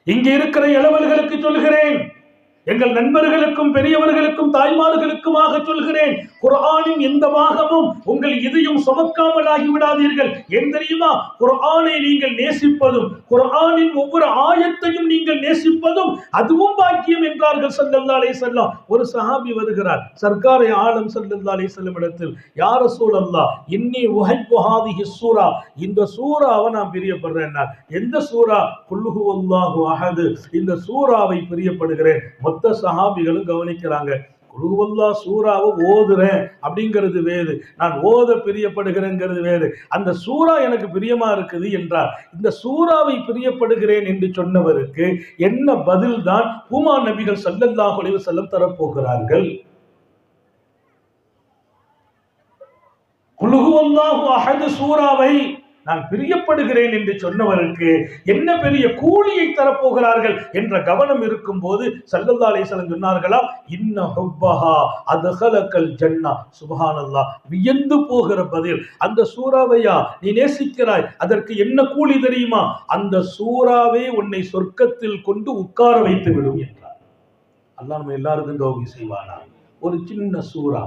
இங்கே இருக்கிற இளவல்களுக்கு சொல்கிறேன், எங்கள் நண்பர்களுக்கும் பெரியவர்களுக்கும் தாய்மார்களுக்குமாக சொல்கிறேன், குர்ஆனின் எந்த பாகமும் உங்கள் இதயம் சுமக்காமல் ஆகிவிடாதீர்கள். ஏன் தெரியுமா? குர்ஆனை நீங்கள் நேசிப்பதும் குர்ஆனின் ஒவ்வொரு ஆயத்தையும் நீங்கள் நேசிப்பதும் அதுவும் பாக்கியம் என்றார்கள் ஸல்லல்லாஹு அலைஹி வஸல்லம். ஒரு சஹாபி வருகிறார் சர்க்காரை ஆலம் ஸல்லல்லாஹு அலைஹி வஸல்லம் இடத்தில், யா ரசூலல்லாஹ் இன்னி உஹிப்பு ஹாதிஹி சூரா, இந்த சூராவை நான் பிரியப்படுறேன். எந்த சூரா? குல் ஹுவல்லாஹு அஹத், இந்த சூராவை பிரியப்படுகிறேன். மொத்த சஹாபிகளும் கவனிக்கிறாங்க. குல் ஹுவல்லாஹ் சூராவை ஓதுறேன் அப்படிங்கிறது வேறு, நான் ஓத பிரியப்படுகிறேங்கிறது வேறு. அந்த சூரா எனக்கு பிரியமா இருக்குது என்றார். இந்த சூராவை பிரியப்படுகிறேன் என்று சொன்னவருக்கு என்ன பதில் தான் பூமா நபிகள் ஸல்லல்லாஹு அலைஹி வஸல்லம் தரப்போகிறார்கள்? குல் ஹுவல்லாஹு அஹத் சூராவை நான் பிரியப்படுகிறேன் என்று சொன்னவருக்கு என்ன பெரிய கூலியை தரப்போகிறார்கள் என்ற கவனம் இருக்கும் போது ஸல்லல்லாஹு அலைஹி வஸல்லம் சொன்னார்களா, இன்ன ஹுப்பஹா அத்கலக்கல் ஜன்னா. சுப்ஹானல்லாஹ், வியந்து போகிற பதில். அந்த சூராவையா நீ நேசிக்கிறாய், அதற்கு என்ன கூலி தெரியுமா? அந்த சூராவே உன்னை சொர்க்கத்தில் கொண்டு உட்கார வைத்து விடும் என்றார். அல்லாஹ் நம்ம எல்லாருக்கும் தௌஃபீக் செய்வானா. ஒரு சின்ன சூரா,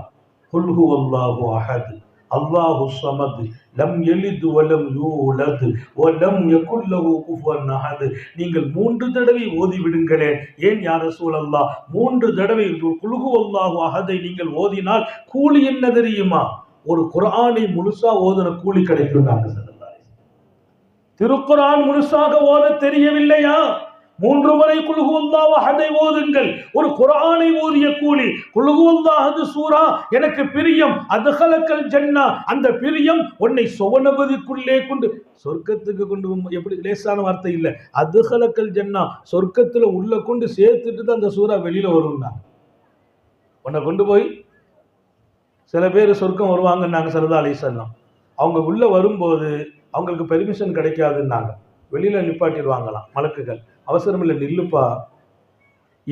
குல் ஹுவல்லாஹு அஹத் அல்லாஹு ஸமத் லம் யலித் வலம் யூலத் வலம் யகுல் லஹு குஃபுவன் அஹத். நீங்கள் 3 தடவை ஓதி விடுங்களேன். ஏன் யா ரசூலல்லாஹ் 3 தடவை குல் ஹுவல்லாஹு அஹதை நீங்கள் ஓதினால் கூலி என்ன தெரியுமா? ஒரு குர்ஆனை முழுசா ஓதுன கூலி கிடைக்கும். திருக்குர்ஆன் முழுசாக ஓத தெரியவில்லையா? 3 முறை குல் ஹுவல்லாஹு அஹதை ஓதுங்கள். ஒரு குர்ஆனை ஓதிய கூலி. குல் ஹுவல்லாஹு அஹத் சூரா எனக்கு பிரியம், அத்கலக்கல் ஜன்னா, அந்த பிரியம் உன்னை சுவனபதிக்குள்ளே கொண்டு சொர்க்கத்துக்கு கொண்டு. எப்படி லேசான வார்த்தை இல்லை. அத்கலக்கல் ஜன்னா, சொர்க்கத்துல உள்ள கொண்டு சேர்த்துட்டு தான் அந்த சூரா வெளியில வரும்னா. உன்னை கொண்டு போய் சில பேர் சொர்க்கம் வருவாங்கன்னாங்க ஸல்லல்லாஹு அலைஹி வஸல்லம். அவங்க உள்ள வரும்போது அவங்களுக்கு பெர்மிஷன் கிடைக்காதுன்னாங்க. வெளியில நிப்பாட்டிடுவாங்களாம் மலக்குகள். அவசரம் இல்லை, நில்லுப்பா.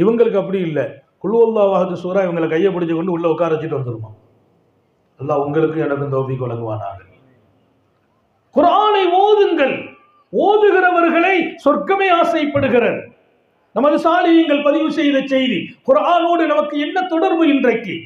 இவங்களுக்கு அப்படி இல்லை. குல் ஹுவல்லாஹு அஹத் சூரா இவங்களை கையை பிடிச்சு கொண்டு உள்ள உட்கார வச்சுட்டு வந்துருமா. அல்லாஹ் உங்களுக்கு எனக்கும் தௌஃபீக் வழங்குவானாக. குர்ஆனை ஓதுங்கள். ஓதுகிறவர்களை சொர்க்கமே ஆசைப்படுகிறது. நமது சாலிஹீன்கள் பதிவு செய்த செய்தி. குர்ஆனோடு நமக்கு என்ன தொடர்பு இன்றைக்கு?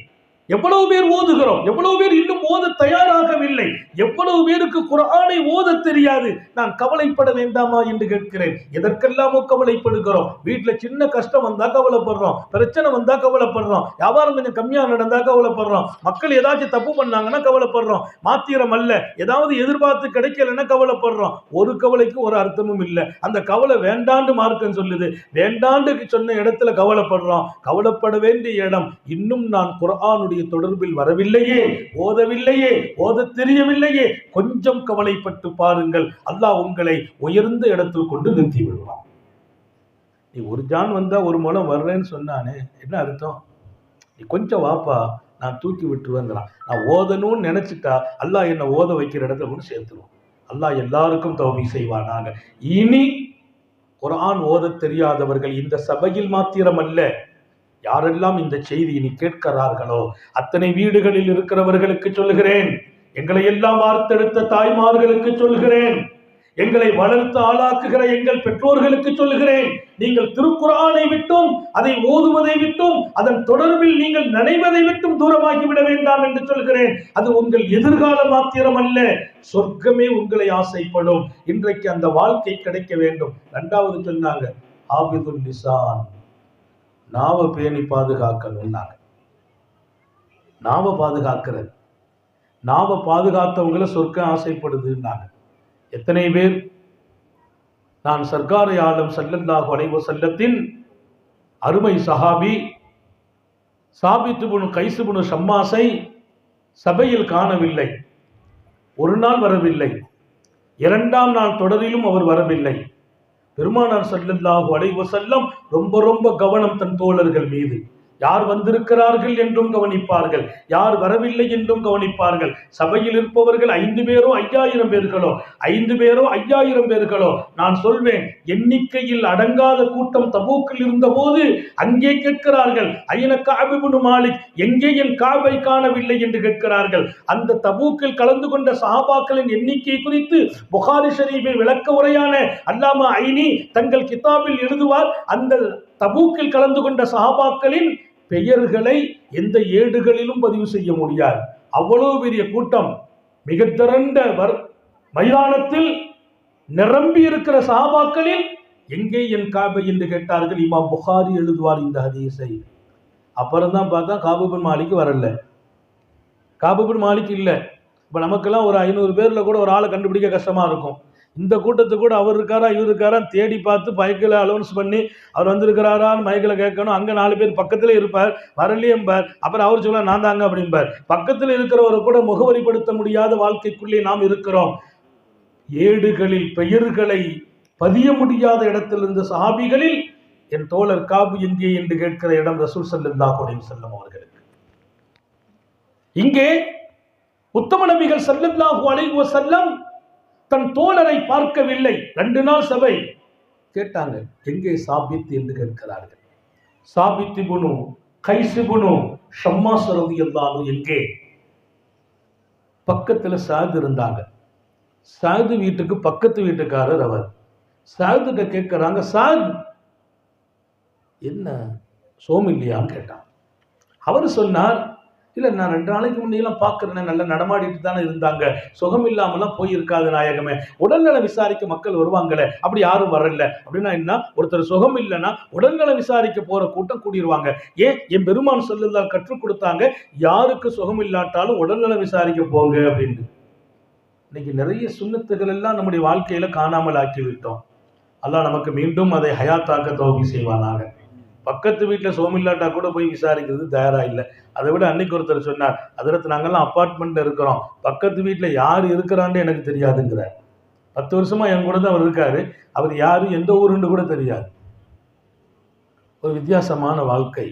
எவ்வளவு பேர் ஓதுகிறோம், எவ்வளவு பேர் இன்னும் ஓத தயாராகவில்லை, எவ்வளவு பேருக்கு குர்ஆனை ஓத தெரியாது. நான் கவலைப்பட வேண்டாமா என்று கேட்கிறேன். எதற்கெல்லாமோ கவலைப்படுகிறோம். வீட்டுல சின்ன கஷ்டம் வந்தா கவலைப்படுறோம், பிரச்சனை வந்தா கவலைப்படுறோம், வியாபாரம் கொஞ்சம் கம்மியா நடந்தா கவலைப்படுறோம், மக்கள் ஏதாச்சும் தப்பு பண்ணாங்கன்னா கவலைப்படுறோம், மாத்திரம் அல்ல ஏதாவது எதிர்பார்த்து கிடைக்கலன்னா கவலைப்படுறோம். ஒரு கவலைக்கும் ஒரு அர்த்தமும் இல்லை. அந்த கவலை வேண்டாண்டு மார்க்கம் சொல்லுது. வேண்டாண்டு சொன்ன இடத்துல கவலைப்படுறோம். கவலைப்பட வேண்டிய இடம் இன்னும் நான் குர்ஆனுடைய தொடர்பில் வரவில்லையே, ஓதவில்லையே, ஓத தெரியவில்லையே. கொஞ்சம் கவலைப்பட்டு பாருங்கள், அல்லாஹ் உங்களை உயர்ந்த இடத்தில் கொண்டு நிறுத்தி விடுவான். நீ ஒரு ஜான் வந்தா ஒரு முளம் வர்றேன்னு சொன்னானே, என்ன அர்த்தம்? நீ கொஞ்சம் வாப்பா, நான் தூக்கி விட்டுருவேங்கிறான். நான் ஓதணும்னு நினைச்சிட்டா அல்லாஹ் என்ன ஓத வைக்கிற இடத்துல கொண்டு சேர்த்துருவான். அல்லாஹ் எல்லாருக்கும் தௌஃபீக் செய்வானாக. இனி குர்ஆன் ஓத தெரியாதவர்கள் இந்த சபையில் மாத்திரம் அல்ல, யாரெல்லாம் இந்த செய்தி இனி கேட்கிறார்களோ அத்தனை வீடுகளில் இருக்கிறவர்களுக்கு சொல்கிறேன், எங்களை எல்லாம் வார்த்தெடுத்த தாய்மார்களுக்கு சொல்கிறேன், எங்களை வளர்த்து ஆளாக்குகிற எங்கள் பெற்றோர்களுக்கு சொல்கிறேன், நீங்கள் திருக்குர்ஆனை விட்டும் அதை ஓதுவதை விட்டும் அதன் தொடர்பில் நீங்கள் நினைவதை விட்டும் தூரமாகிவிட வேண்டாம் என்று சொல்கிறேன். அது உங்கள் எதிர்காலம் மாத்திரம் அல்ல, சொர்க்கமே உங்களை ஆசைப்படும். இன்றைக்கு அந்த வாழ்க்கை கிடைக்க வேண்டும். 2வது சொன்னாங்க, ஹாஃபிதுல் லிசான், நாவை பேணி பாதுகாக்கணும்னாங்க. நாவை பாதுகாக்கிறது, நாவை பாதுகாத்தவங்களை சொர்க்கம் ஆசைப்படுதுன்னாங்க. எத்தனை பேர் நான் சர்க்காரை ஆலம் ஸல்லல்லாஹு அலைஹி வஸல்லத்தின் அருமை சஹாபி சாபித் இப்னு கைஸ் இப்னு ஷம்மாஸை சபையில் காணவில்லை. ஒரு நாள் வரவில்லை, இரண்டாம் நாள் தொடரிலும் அவர் வரவில்லை. பெருமானார் ஸல்லல்லாஹு அலைஹி வஸல்லம் ரொம்ப ரொம்ப கவனம் தன் தோழர்கள் மீது. யார் வந்திருக்கிறார்கள் என்றும் கவனிப்பார்கள், யார் வரவில்லை என்றும் கவனிப்பார்கள். சபையில் இருப்பவர்கள் 5 பேரோ 5000 பேர்களோ, 5 பேரோ 5000 பேர்களோ, நான் சொல்வேன் எண்ணிக்கையில் அடங்காத கூட்டம் தபூக்கில் இருந்த போது அங்கே கேட்கிறார்கள், ஐன கஅப் இப்னு மாலிக், எங்கே என் காபை காணவில்லை என்று கேட்கிறார்கள். அந்த தபூக்கில் கலந்து கொண்ட சஹாபாக்களின் எண்ணிக்கை குறித்து புகாரி ஷரீஃபின் விளக்க உரையான அல்லாமா ஐனி தங்கள் கிதாபில் எழுதுவார். அந்த தபூக்கில் கலந்து கொண்ட சஹாபாக்களின் பெயர்களை எந்த ஏடுகளிலும் பதிவு செய்ய முடியாது. அவ்வளவு பெரிய கூட்டம், மிக திரண்ட மைதானத்தில் நிரம்பி இருக்கிற சஹாபாக்களில் எங்கே என் காபை என்று கேட்டார்கள். இமாம் புகாரி எழுதுவார் இந்த ஹதீஸை. அப்புறம் தான் பார்த்தா காபு பின் மாலிக் வரல, காபு பின் மாலிக் இல்லை. இப்போ நமக்கெல்லாம் ஒரு 500 பேர்ல கூட ஒரு ஆளை கண்டுபிடிக்க கஷ்டமா இருக்கும். இந்த கூட்டத்துக்கு கூட அவர் இருக்காரா இவர் இருக்காரா தேடி பார்த்து மைக்கில் அலௌன்ஸ் பண்ணி அவர் வந்திருக்கிறாரான்னு மைக்கில் கேட்கணும். அங்கே 4 பேர் பக்கத்தில் இருப்பார், வரலையேம்பார். அப்புறம் அவர் சொல்ல நான் தாங்க அப்படிம்பார். பக்கத்தில் இருக்கிறவரை கூட முகவரிப்படுத்த முடியாத வாழ்க்கைக்குள்ளே நாம் இருக்கிறோம். ஏடுகளில் பெயர்களை பதிய முடியாத இடத்தில் இருந்த சஹாபிகளில் என் தோழர் காபு எங்கே என்று கேட்கிற இடம் ரசூல் ஸல்லல்லாஹு அலைஹி வஸல்லம் அவர்களுக்கு. இங்கே உத்தம நபிகள் ஸல்லல்லாஹு அலைஹி வஸல்லம் தன் தோழரை பார்க்கவில்லை. 2 நாள் சபை கேட்டாங்க, எங்கே சாபித் என்று கேட்கிறார்கள். சாபித் இப்னு கைஸ் இப்னு ஷம்மாஸ் ரலியல்லாஹு அன்ஹு எங்கே? பக்கத்துல சாத் இருந்தாங்க. சாது வீட்டுக்கு பக்கத்து வீட்டுக்காரர் அவர். சாதுகிட்ட கேட்கிறாங்க, சாத் என்ன சோம் இல்லையான்னு கேட்டான். அவர் சொன்னார், இல்ல நான் 2 நாளைக்கு முன்னெல்லாம் பார்க்கிறேன், நல்லா நடமாடிட்டு தானே இருந்தாங்க, சுகம் இல்லாமலாம் போயிருக்காது நாயகமே. உடல்நல விசாரிக்க மக்கள் வருவாங்களே, அப்படி யாரும் வரல. அப்படின்னா என்ன, ஒருத்தர் சுகம் இல்லைன்னா உடல்நல விசாரிக்க போற கூட்டம் கூடிடுவாங்க. ஏன், என் பெருமான் ஸல்லல்லாஹு கற்றுக் கொடுத்தாங்க, யாருக்கு சுகம் இல்லாட்டாலும் உடல்நல விசாரிக்க போங்க அப்படின்னு. இன்னைக்கு நிறைய சுன்னத்துகள் எல்லாம் நம்முடைய வாழ்க்கையில காணாமல் ஆக்கி விட்டோம். அல்லாஹ் நமக்கு மீண்டும் அதை ஹயாத்தாக்க தௌஃபீக் செய்வானாக. பக்கத்து வீட்டில் சோமில்லாட்டா கூட போய் விசாரிக்கிறது தயாரா இல்லை. அதை விட அன்னைக்கு ஒருத்தர் சொன்னார், அதற்கு நாங்கள்லாம் அப்பார்ட்மெண்ட்ல இருக்கிறோம், பக்கத்து வீட்டில் யார் இருக்கிறான்னு எனக்கு தெரியாதுங்கிறார். 10 வருஷமா என் கூட தான் அவர் இருக்காரு, அவர் யாரு எந்த ஊருன்னு கூட தெரியாது. ஒரு வித்தியாசமான வாழ்க்கை.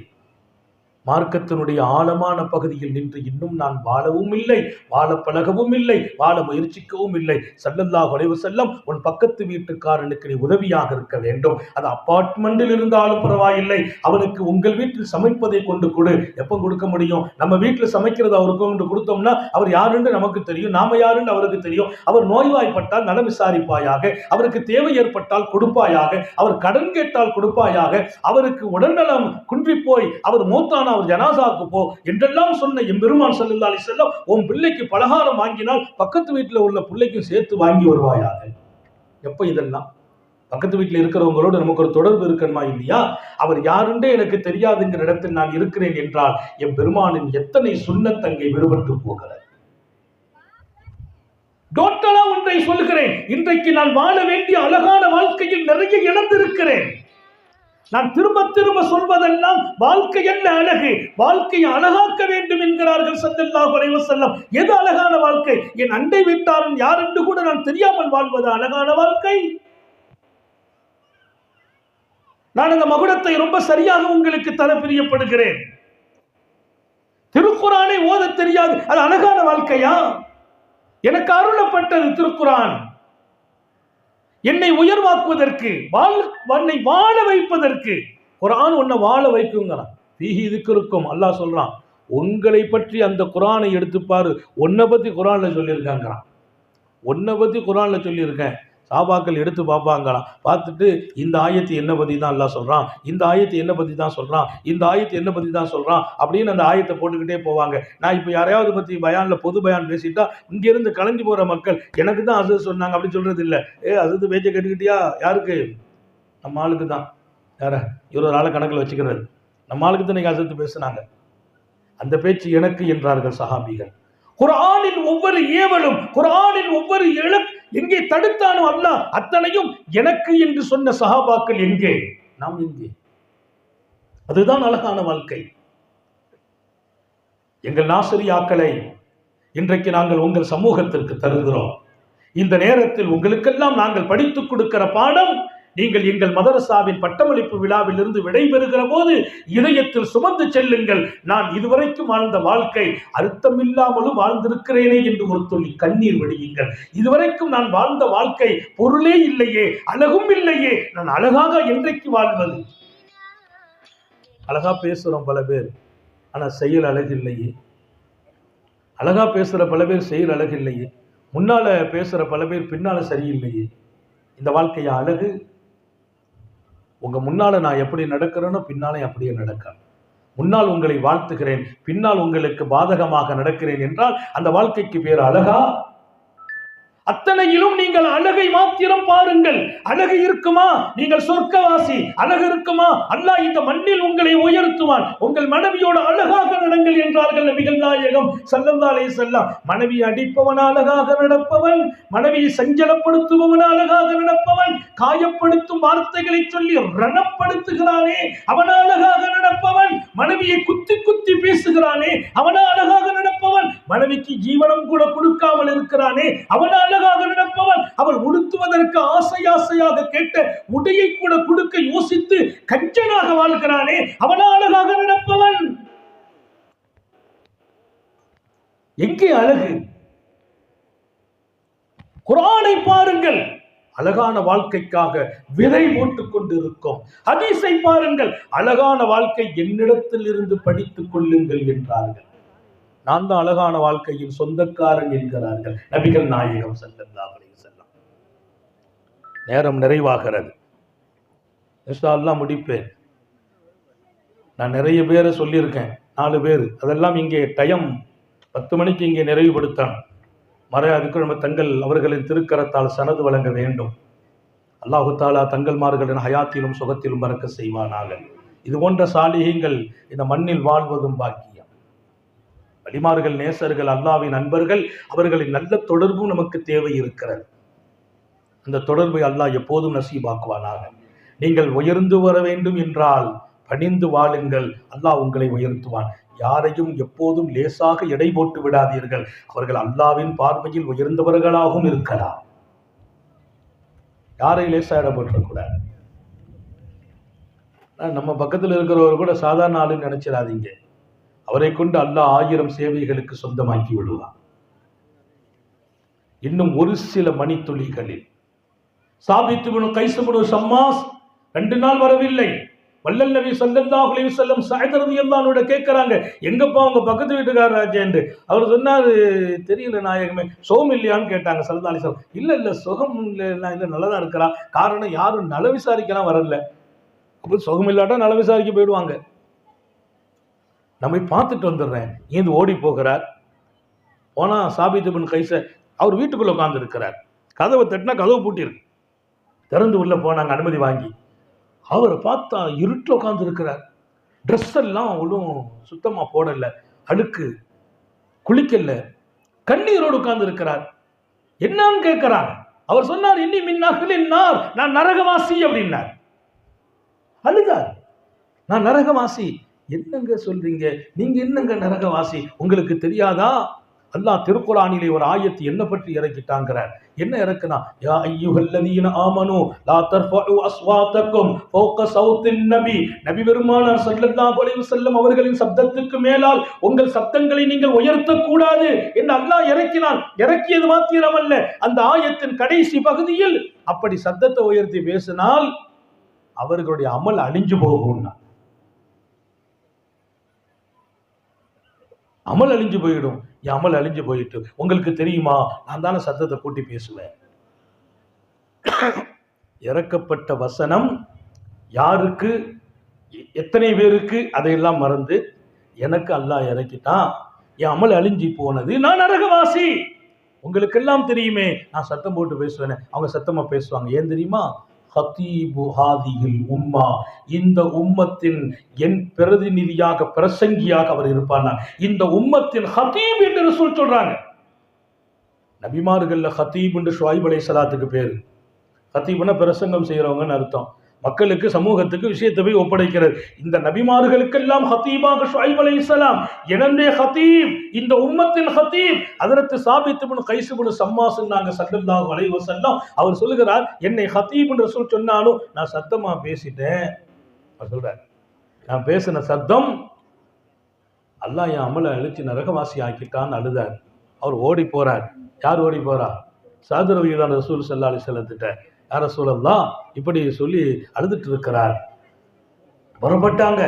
மார்க்கத்தினுடைய ஆழமான பகுதியில் நின்று இன்னும் நான் வாழவும் இல்லை, வாழ பழகவும் இல்லை, வாழ முயற்சிக்கவும் இல்லை. ஸல்லல்லாஹு அலைஹி வஸல்லம், உன் பக்கத்து வீட்டுக்காரனுக்கு நீ உதவியாக இருக்க வேண்டும். அது அப்பார்ட்மெண்டில் இருந்தாலும் பரவாயில்லை, அவனுக்கு உங்கள் வீட்டில் சமைப்பதை கொண்டு கொடு. எப்போ கொடுக்க முடியும்? நம்ம வீட்டில் சமைக்கிறது அவருக்கு கொண்டு கொடுத்தோம்னா அவர் யாருன்னு நமக்கு தெரியும், நாம யாருன்னு அவருக்கு தெரியும். அவர் நோய்வாய்ப்பட்டால் நலம் விசாரிப்பாயாக, அவருக்கு தேவை ஏற்பட்டால் கொடுப்பாயாக, அவர் கடன் கேட்டால் கொடுப்பாயாக, அவருக்கு உடல்நலம் குன்றி போய் அவர் மூத்தான அவர் ஜனாசாக்கு போ என்றெல்லாம் சொன்ன எம்பெருமான் ஸல்லல்லாஹு அலைஹி வஸல்லம், உன் பிள்ளைக்கு பலகாரம் வாங்கினால் பக்கத்து வீட்டில் உள்ள பிள்ளைக்கும் சேர்த்து வாங்கி வருவாயாக. எப்ப இதெல்லாம்? பக்கத்து வீட்டில் இருக்கிறவங்களோடு நமக்கு ஒரு தொடர்பு இருக்கணுமா இல்லையா? அவர் யாருன்றே எனக்கு தெரியாதுங்கிற இடத்தில் நான் இருக்கிறேன் என்றால் என் பெருமானின் எத்தனை சுன்னத் அங்கே விடுபட்டு போகிறது. டோட்டலா ஒன்றை சொல்கிறேன், இன்றைக்கு நான் வாழ வேண்டிய அழகான வாழ்க்கையில் நிறைய இழந்திருக்கிறேன். நான் திரும்ப திரும்ப சொல்வதெல்லாம் வாழ்க்கை என்ன அழகு, வாழ்க்கையை அழகாக்க வேண்டும் என்கிறார்கள் ஸல்லல்லாஹு அலைஹி வஸல்லம். எது அழகான வாழ்க்கை? என் அண்டை வீட்டாரன் யார் என்று கூட நான் தெரியாமல் வாழ்வது அழகான வாழ்க்கை? நான் அந்த மகுடத்தை ரொம்ப சரியாக உங்களுக்கு தர பிரியப்படுகிறேன். திருக்குரானை ஓத தெரியாது, அது அழகான வாழ்க்கையா? எனக்கு அருளப்பட்டது திருக்குரான், என்னை உயர்வாக்குவதற்கு, என்னை வாழ வைப்பதற்கு. குர்ஆன் உன்னை வாழ வைக்குங்கிறான். ஃபீஹி திக்ருக்கும், அல்லாஹ் சொல்றான், உங்களை பற்றி அந்த குர்ஆனை எடுத்துப்பாரு, உன்னை பத்தி குர்ஆன்ல சொல்லியிருக்காங்கிறான். உன்னை பத்தி குர்ஆன்ல சொல்லியிருக்கேன். சாபாக்கள் எடுத்து பார்ப்பாங்களாம். பார்த்துட்டு இந்த ஆயத்து என்ன பற்றி தான் அல்லாஹ் சொல்கிறான், இந்த ஆயத்து என்ன பற்றி தான் சொல்கிறான், இந்த ஆயத்து என்ன பற்றி தான் சொல்கிறான் அப்படின்னு அந்த ஆயத்தை போட்டுக்கிட்டே போவாங்க. நான் இப்போ யாரையாவது பற்றி பயானில் பொது பயான் பேசிட்டா இங்கேருந்து கலந்து போகிற மக்கள் எனக்கு தான் அது சொன்னாங்க அப்படின்னு சொல்கிறது இல்லை. அது பேச்சை கேட்டுக்கிட்டியா? யாருக்கு? நம்ம ஆளுக்கு தான். யார இவர் ஒரு ஆளை கணக்கில் வச்சுக்கிறது, நம்ம ஆளுக்கு தான் நீங்கள் அசத்து பேசுனாங்க. அந்த பேச்சு எனக்கு என்றார்கள் சஹாபிகள். குர்ஆனின் ஒவ்வொரு ஏவலும், குர்ஆனின் ஒவ்வொரு எங்கே தடுத்தானோ அல்லாஹ் அத்தனையும் எனக்கு என்று சொன்ன சஹாபாக்கள் எங்கே? நாம் எங்கே? அதுதான் அழகான வாழ்க்கை. எங்கள் நாசரியாக்களை, இன்றைக்கு நாங்கள் உங்கள் சமூகத்திற்கு தருகிறோம். இந்த நேரத்தில் உங்களுக்கெல்லாம் நாங்கள் படித்துக் கொடுக்கிற பாடம், நீங்கள் எங்கள் மதரசாவின் பட்டமளிப்பு விழாவில் இருந்து விடைபெறுகிற போது இதயத்தில் சுமந்து செல்லுங்கள், நான் இதுவரைக்கும் வாழ்ந்த வாழ்க்கை அர்த்தமில்லாமலும் வாழ்ந்திருக்கிறேனே என்று ஒரு துளி கண்ணீர் வடியுங்கள். இதுவரைக்கும் நான் வாழ்ந்த வாழ்க்கை பொருளே இல்லையே, அழகும் இல்லையே, நான் அழகாக என்றைக்கு வாழ்வது? அழகா பேசுறோம் பல பேர், ஆனா செயல் அழகு இல்லையே. அழகா பேசுற பல பேர் செயல் அழகு இல்லையே. முன்னால பேசுற பல பேர் பின்னால சரியில்லையே. இந்த வாழ்க்கையா அழகு? உங்க முன்னால நான் எப்படி நடக்கிறேனோ பின்னாலே அப்படியே நடக்க. முன்னால் உங்களை வாழ்த்துகிறேன், பின்னால் உங்களுக்கு பாதகமாக நடக்கிறேன் என்றால் அந்த வாழ்க்கைக்கு பேர் அழகா? அத்தனையிலும் நீங்கள் அழகை மாத்திரம் பாருங்கள். அழகு இருக்குமா நீங்கள் சொர்க்கவாசி, அழகு இருக்குமா அல்லாஹ் இந்த மண்ணில் உங்களை உயர்த்துவான். உங்கள் மனைவியோடு அழகாக நடங்கள் என்றார்கள் நபிகள் நாயகம் ஸல்லல்லாஹு அலைஹி வஸல்லம். மனைவி அடிப்பவன் அழகாக நடப்பவன், மனைவியை சஞ்சலப்படுத்துபவன் அழகாக நடப்பவன், காயப்படுத்தும் வார்த்தைகளை சொல்லி ரணப்படுத்துகிறானே அவன் அழகாக நடப்பவன், மனைவியை குத்தி குத்தி பேசுகிறானே அவன் அழகாக நடப்பவன், மனைவிக்கு ஜீவனம் கூட கொடுக்காமல் இருக்கிறானே அவன் அழகாக நடப்பவன், அவள் உடுத்துவதற்கு ஆசை ஆசையாக கேட்ட உடையை கூட கொடுக்க யோசித்து கஞ்சனாக வாழ்கிறானே அவன் அழகாக நடப்பவன். எங்கே அழகு? குர்ஆனை பாருங்கள், அழகான வாழ்க்கைக்காக விதை போட்டுக் கொண்டிருக்கும். ஹதீஸை பாருங்கள், அழகான வாழ்க்கை என்னிடத்தில் இருந்து படித்துக் கொள்ளுங்கள் என்றார்கள். நான் தான் அழகான வாழ்க்கையின் சொந்தக்காரன் என்கிறார்கள் நபிகள் நாயகம் ஸல்லல்லாஹு அலைஹி வஸல்லம். நேரம் நிறைவாகிறது, இன்ஷா அல்லாஹ் முடிப்பேன். நான் நிறைய பேரை சொல்லியிருக்கேன், 4 பேர், அதெல்லாம் இங்கே டைம் 10 மணிக்கு இங்கே நிறைவுபடுத்தான். அதுக்கு நம்ம தங்கள் அவர்களின் திருக்கரத்தால் சனது வழங்க வேண்டும். அல்லாஹு தாலா தங்கள்மார்களின் ஹயாத்திலும் சுகத்திலும் பறக்க செய்வானாக. இது போன்ற சாலிஹீங்கள் இந்த மண்ணில் வாழ்வதும் பாக்கியம். வலிமார்கள், நேசர்கள், அல்லாஹ்வின் நண்பர்கள், அவர்களின் நல்ல தொடர்பும் நமக்கு தேவை இருக்கிறது. அந்த தொடர்பை அல்லாஹ் எப்போதும் நசீபாக்குவானாக. நீங்கள் உயர்ந்து வர வேண்டும் என்றால் பணிந்து வாழுங்கள், அல்லாஹ் உங்களை உயர்த்துவான். யாரையும் எப்போதும் லேசாக எடை போட்டு விடாதீர்கள். அவர்கள் அல்லாஹ்வின் பார்வையில் உயர்ந்தவர்களாகவும் இருக்கலாம். யாரை லேசா எடை போட்டக்கூடாது. நம்ம பக்கத்தில் இருக்கிறவர் கூட சாதாரண ஆளுன்னு நினைச்சிடாதீங்க. அவரை கொண்டு அல்லாஹ் 1000 சேவைகளுக்கு சொந்தமாக்கி விடுவார். இன்னும் ஒரு சில மணித்துளிகளில் சாபித் இப்னு கைஸ் இப்னு ஷம்மாஸ் 2 நாள் வரவில்லை. வல்லல் நபி ஸல்லல்லாஹு அலைஹி வஸல்லம் சஅத் ரலியல்லாஹு அன்ஹு கேட்கறாங்க, எங்கப்பா உங்க பக்கத்து வீட்டுக்காரர் ராஜா என்று. அவர் சொன்னாரு, தெரியல நாயகமே, சோகம் இல்லையான்னு கேட்டாங்க ஸல்லல்லாஹு அலைஹி வஸல்லம். இல்ல சுகம் இல்லை, நல்லதா இருக்கிறா. காரணம் யாரும் நல விசாரிக்கலாம் வரல. அப்ப சுகம் இல்லாட்டா நல விசாரிக்க போயிடுவாங்க. நம்மை பார்த்துட்டு வந்துடுறேன் ஏந்து ஓடி போகிறார். போனா சாபித் இப்னு கைஸ அவர் வீட்டுக்குள்ள உட்கார்ந்து இருக்கிறார். கதவை தட்டினா கதவு பூட்டியிருக்கு. திறந்து உள்ள போனாங்க அனுமதி வாங்கி. அவரை பார்த்தா இருட்டில் உட்கார்ந்து இருக்கிறார். ட்ரெஸ் எல்லாம் ஒன்றும் சுத்தமா போடல, அழுக்கு, குளிக்கல, கண்ணீரோடு உட்கார்ந்து இருக்கிறார். என்னன்னு கேட்கிறாங்க. அவர் சொன்னார், இன்னி மின்னகலின் நார், நான் நரகவாசி அப்படின்னார். அழுதார், நான் நரகவாசி. என்னங்க சொல்றீங்க, நீங்க என்னங்க நரகவாசி, உங்களுக்கு தெரியாதா? அல்லாஹ் திருக்குர்ஆனிலே ஒரு ஆயத்து என்ன பற்றி இறக்கிட்டாங்கிறார். என்ன இறக்குனா, யா அய்யுஹல்லதீன ஆமனூ லா தர்ஃபஉ அஸ்வாதக்கும் ஃபௌக ஸௌத்தின் நபி, நபி பெருமானார் ஸல்லல்லாஹு அலைஹி வஸல்லம் அவர்களின் சப்தத்துக்கு மேலால் உங்கள் சப்தங்களை நீங்கள் உயர்த்தக் கூடாது என்று அல்லாஹ் இறக்கினான். இறக்கியது மாத்திரமல்ல, அந்த ஆயத்தின் கடைசி பகுதியில் அப்படி சத்தத்தை உயர்த்தி பேசினால் அவர்களுடைய அமல் அழிஞ்சு போகும்னா, அமல் அழிஞ்சு போயிடும். என் அமல் அழிஞ்சு போயிட்டு உங்களுக்கு தெரியுமா, நான் தானே சத்தத்தை கூட்டி பேசுவேன். இறக்கப்பட்ட வசனம் யாருக்கு, எத்தனை பேருக்கு, அதையெல்லாம் மறந்து எனக்கு அல்லாஹ் இறக்கிட்டான், என் அமல் அழிஞ்சு போனது, நான் நரகவாசி. உங்களுக்கெல்லாம் தெரியுமே, நான் சத்தம் போட்டு பேசுவேன், அவங்க சத்தமா பேசுவாங்க. ஏன் தெரியுமா? ஹதீபு ஹாதிஹில் உம்மா, இந்த உம்மத்தின் என் பிரதிநிதியாக, பிரசங்கியாக அவர் இருப்பார். இந்த உம்மத்தின் ஹதீப் என்று ரசூல் சொல்றாங்க. நபிமார்கள்ல ஹதீப் என்று ஷுவைப் அலைஹிஸ்ஸலாத்துக்கு பேரு. ஹதீப்னா பிரசங்கம் செய்யறவங்கன்னு அர்த்தம். மக்களுக்கு சமூகத்துக்கு விஷயத்தை போய் ஒப்படைக்கிறது. இந்த நபிமார்களுக்கெல்லாம் ஹதீபாக ஷுஐப் அலைஹிஸ்ஸலாம் என்னுடைய ஹதீப், இந்த உம்மத்தின் ஹதீப் ஹஜ்ரத் சாபித் இப்னு கைஸ் இப்னு ஷம்மாஸ் நாங்க ஸல்லல்லாஹு அலைஹி வஸல்லம் அவர் சொல்லுகிறார், என்னை ஹதீப் என்று ரசூல் சொன்னாலும் நான் சத்தமா பேசிட்டேன். அவர் சொல்றார், நான் பேசின சத்தம் அல்லாஹ் என் அமலை அழிச்சு நரகவாசி ஆக்கிட்டான்னு அழுதார். அவர் ஓடி போறார். யார் ஓடி போறா? சாது ரலியல்லாஹு அன்ஹு ரசூல் ஸல்லல்லாஹு அலைஹி வஸல்லம் கிட்ட, யார் ரசூலல்லாஹ் இப்படி சொல்லி அழுதுட்டு இருக்கிறார். புறப்பட்டாங்க.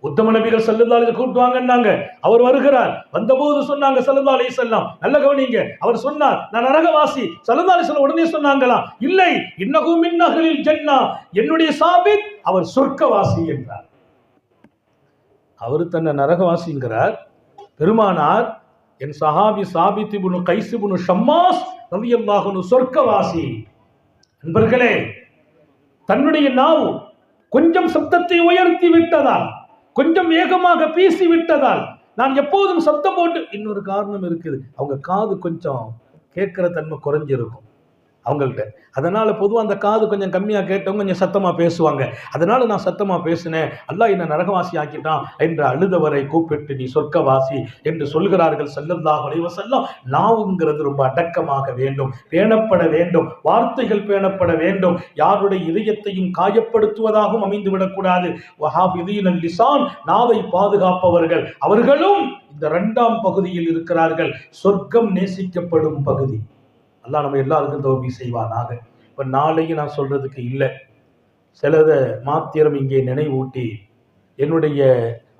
உத்தம நபிகள் ஸல்லல்லாஹு அலைஹி கூட்டுவாங்கன்னாங்க. அவர் வருகிறார். வந்தபோது சொன்னாங்க ஸல்லல்லாஹு அலைஹி வஸல்லம், நல்ல கவனிங்க, அவர் சொன்னார் நான் நரகவாசி. ஸல்லல்லாஹு அலைஹி வஸல்லம் உடனே சொன்னாங்களா, இல்லை, இன்னஹு மின் அஹ்லில் ஜன்னah, என்னுடைய சாபித் அவர் சொர்க்கவாசி என்றார். அவர் தன்னை நரகவாசிங்கிறார். பெருமானார் என் சஹாபி சாபித் இப்னு கைஸ் இப்னு ஷம்மாஸ் ரலியல்லாஹு அன்ஹு சொர்க்கவாசி. நண்பர்களே, தன்னுடைய நாவு கொஞ்சம் சப்தத்தை உயர்த்தி விட்டதால், கொஞ்சம் வேகமாக பேசி விட்டதால், நான் எப்போதும் சப்தம் போட்டு, இன்னொரு காரணம் இருக்குது, அவங்க காது கொஞ்சம் கேட்கிற தன்மை குறைஞ்சிருக்கும் அவங்கள்ட்ட. அதனால பொதுவாக அந்த காது கொஞ்சம் கம்மியாக கேட்டவங்க கொஞ்சம் சத்தமாக பேசுவாங்க. அதனால நான் சத்தமாக பேசினேன், அல்லாஹ் என்னை நரகவாசி ஆக்கிட்டான் என்று அழுதவரை கூப்பிட்டு நீ சொர்க்கவாசி என்று சொல்கிறார்கள் ஸல்லல்லாஹு அலைஹி வஸல்லம். நாவுங்கிறது ரொம்ப அடக்கமாக வேண்டும், பேணப்பட வேண்டும், வார்த்தைகள் பேணப்பட வேண்டும், யாருடைய இதயத்தையும் காயப்படுத்துவதாகவும் அமைந்து விடக்கூடாது. வஹாஃபிதீன லிசான், நாவை பாதுகாப்பவர்கள், அவர்களும் இந்த இரண்டாம் பகுதியில் இருக்கிறார்கள், சொர்க்கம் நேசிக்கப்படும் பகுதி. அல்லாஹ் நம்ம எல்லாருக்கும் தௌஃபீக் செய்வானாக. இப்போ நாளையும் நான் சொல்றதுக்கு இல்லை, சிலதை மாத்திரம் இங்கே நினைவூட்டி என்னுடைய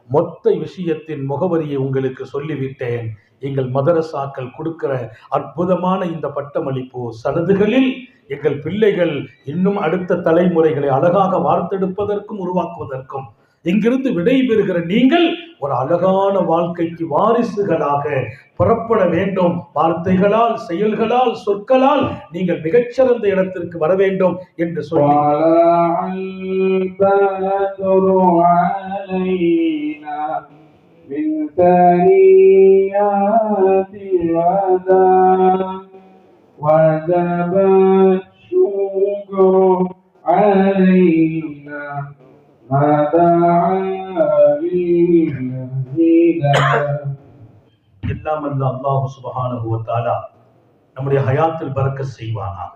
மொத்த விஷயத்தின் முகவரியை உங்களுக்கு சொல்லிவிட்டேன். எங்கள் மதரசாக்கள் கொடுக்கிற அற்புதமான இந்த பட்டமளிப்பு சனதுகளில் எங்கள் பிள்ளைகள் இன்னும் அடுத்த தலைமுறைகளை அழகாக வார்த்தெடுப்பதற்கும் உருவாக்குவதற்கும் இங்கிருந்து விடைபெறுகிற நீங்கள் ஒரு அழகான வாழ்க்கைக்கு வாரிசுகளாக புறப்பட வேண்டும். வார்த்தைகளால், செயல்களால், சொற்களால் நீங்கள் மிகச்சிறந்த இடத்திற்கு வர வேண்டும் என்று சொல்லி எல்லாம் அல்ல அல்லாஹ் சுப்ஹானஹு வ தஆலா நம்முடைய ஹயாத்தில் பரக்கத் செய்வானாக,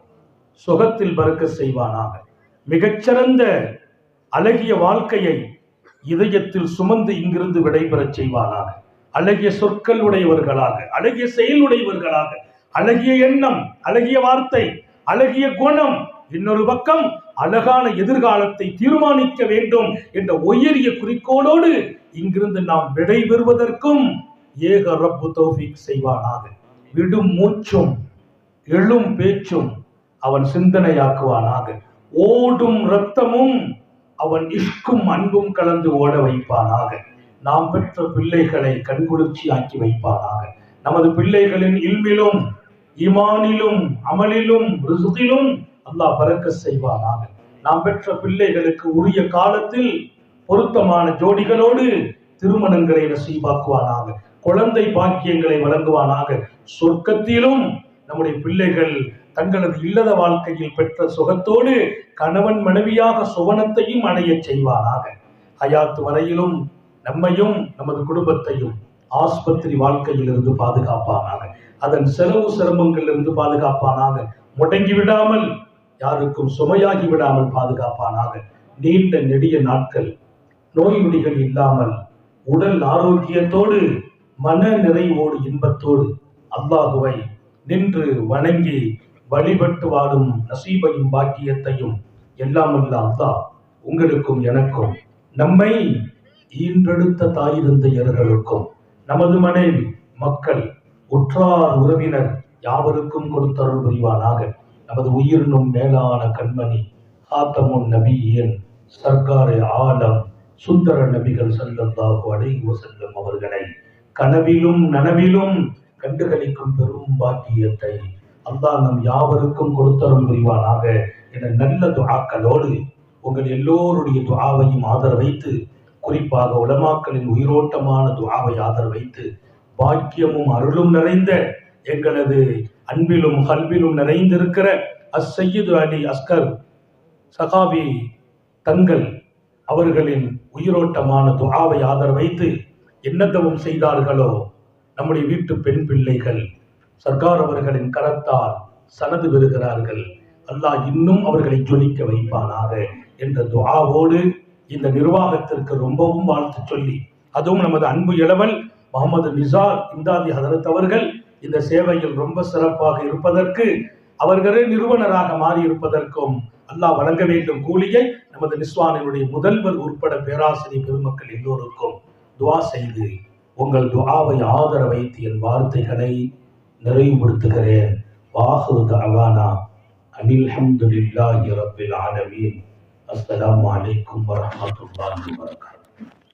சுகத்தில் பரக்கத் செய்வானாக, மிகச்சிறந்த அழகிய வாழ்க்கையை இதயத்தில் சுமந்து இங்கிருந்து விடைபெறச் செய்வானாக. அழகிய சொற்கள் உடையவர்களாக, அழகிய செயலுடையவர்களாக, அழகிய எண்ணம், அழகிய வார்த்தை, அழகிய குணம், இன்னொரு பக்கம் அழகான எதிர்காலத்தை தீர்மானிக்க வேண்டும் என்ற உயரிய குறிக்கோளோடு இங்கிருந்து நாம் விடைபெறுவதற்கும் ஏக ரப்பு தௌஃபீக் செய்வானாக. விடும் மூச்சும் எழும் பேச்சும் அவன் சிந்தனையாக்குவானாக. ஓடும் இரத்தமும் அவன் இஷ்கும் அன்பும் கலந்து ஓட வைப்பானாக. நாம் பெற்ற பிள்ளைகளை கண்குளிர்ச்சி ஆக்கி வைப்பானாக. நமது பிள்ளைகளின் இல்மிலும், ஈமானிலும், அமலிலும், ரிஸ்கிலும் அல்லாஹ் பரக்கத் செய்வானாக. நாம் பெற்ற பிள்ளைகளுக்கு உரிய காலத்தில் பொருத்தமான ஜோடிகளோடு திருமணங்களை நசீபாக்குவானாக. குழந்தை பாக்கியங்களை வழங்குவானாக. சொர்க்கத்திலும் நம்முடைய பிள்ளைகள் தங்களது இல்லற வாழ்க்கையில் பெற்ற சுகத்தோடு கணவன் மனைவியாக சுவனத்தையும் அடைய செய்வானாக. ஹயாத் வரையிலும் நம்மையும் நமது குடும்பத்தையும் ஆஸ்பத்திரி வாழ்க்கையில் இருந்து பாதுகாப்பானாக. அதன் செலவு சிரமங்கள் இருந்து பாதுகாப்பானாக. முடங்கி விடாமல், யாருக்கும் சுமையாகி விடாமல் பாதுகாப்பானாக. நீண்ட நெடிய நாட்கள் நோய் நொடிகள் இல்லாமல் உடல் ஆரோக்கியத்தோடு மன நிறைவோடு இன்பத்தோடு அல்லாஹுவை நின்று வணங்கி வழிபட்டு வாடும் நசீபையும் பாக்கியத்தையும் எல்லாம் அல்ல அல்லாஹ் உங்களுக்கும் எனக்கும், நம்மை ஈன்றெடுத்த தாய் தந்தையர்களுக்கும், நமது மனைவி, மக்கள், உற்றார் உறவினர் யாவருக்கும் கொடுத்தருள் புரிவானாக. நமது உயிரினும் மேலான கண்மணி ஹாத்தமுன் நபியின் சர்க்காரே ஆலம் சுந்தர நபிகள் ஸல்லல்லாஹு அலைஹி வஸல்லம் அவர்களை கனவிலும் நனவிலும் கண்டுகளிக்கும் பெரும் பாக்கியத்தை அல்லாஹ் நம் யாவருக்கும் கொடுத்தருள் புரிவானாக என நல்ல துஆக்களோடு உங்கள் எல்லோருடைய துஆவையும் ஆதரவைத்து, குறிப்பாக உலமாக்களின் உயிரோட்டமான துஆவை ஆதரவைத்து, பாக்கியமும் அருளும் நிறைந்த எங்களது அன்பிலும் கல்விலும் நிறைந்திருக்கிற அஸ்ஸய்யிது அலி அஸ்கர் சகாபி தங்கள் அவர்களின் உயிரோட்டமான துஆவை ஆதரவைத்து என்னதவம் செய்தார்களோ நம்முடைய வீட்டு பெண் பிள்ளைகள் சர்க்கார் அவர்களின் கரத்தால் சனது பெறுகிறார்கள். அல்லாஹ் இன்னும் அவர்களை ஜொலிக்க வைப்பானாக என்ற துஆவோடு இந்த நிர்வாகத்திற்கு ரொம்பவும் வாழ்த்து சொல்லி, அதுவும் நமது அன்பு இளவல் முகமது நிசார் இம்தாதி ஹதரத் அவர்கள் இந்த சேவையில் ரொம்ப சிறப்பாக இருப்பதற்கு, அவர்களே நிறுவனராக மாறி இருப்பதற்கும் அல்லாஹ் வழங்க வேண்டும் கூலியை நமது நிஸ்வானினுடைய முதல்வர் உட்பட பேராசிரியர் பெருமக்கள் எல்லோருக்கும் துஆ செய்து உங்கள் துஆவை ஆதர வைத்து என் வார்த்தைகளை நிறைவுபடுத்துகிறேன். வாஹிரு தஅவானா அனில் ஹம்துலில்லாஹி ரப்பில் ஆலமீன். அஸ்ஸலாமு அலைக்கும் வரஹ்மத்துல்லாஹி வபரகாத்துஹு.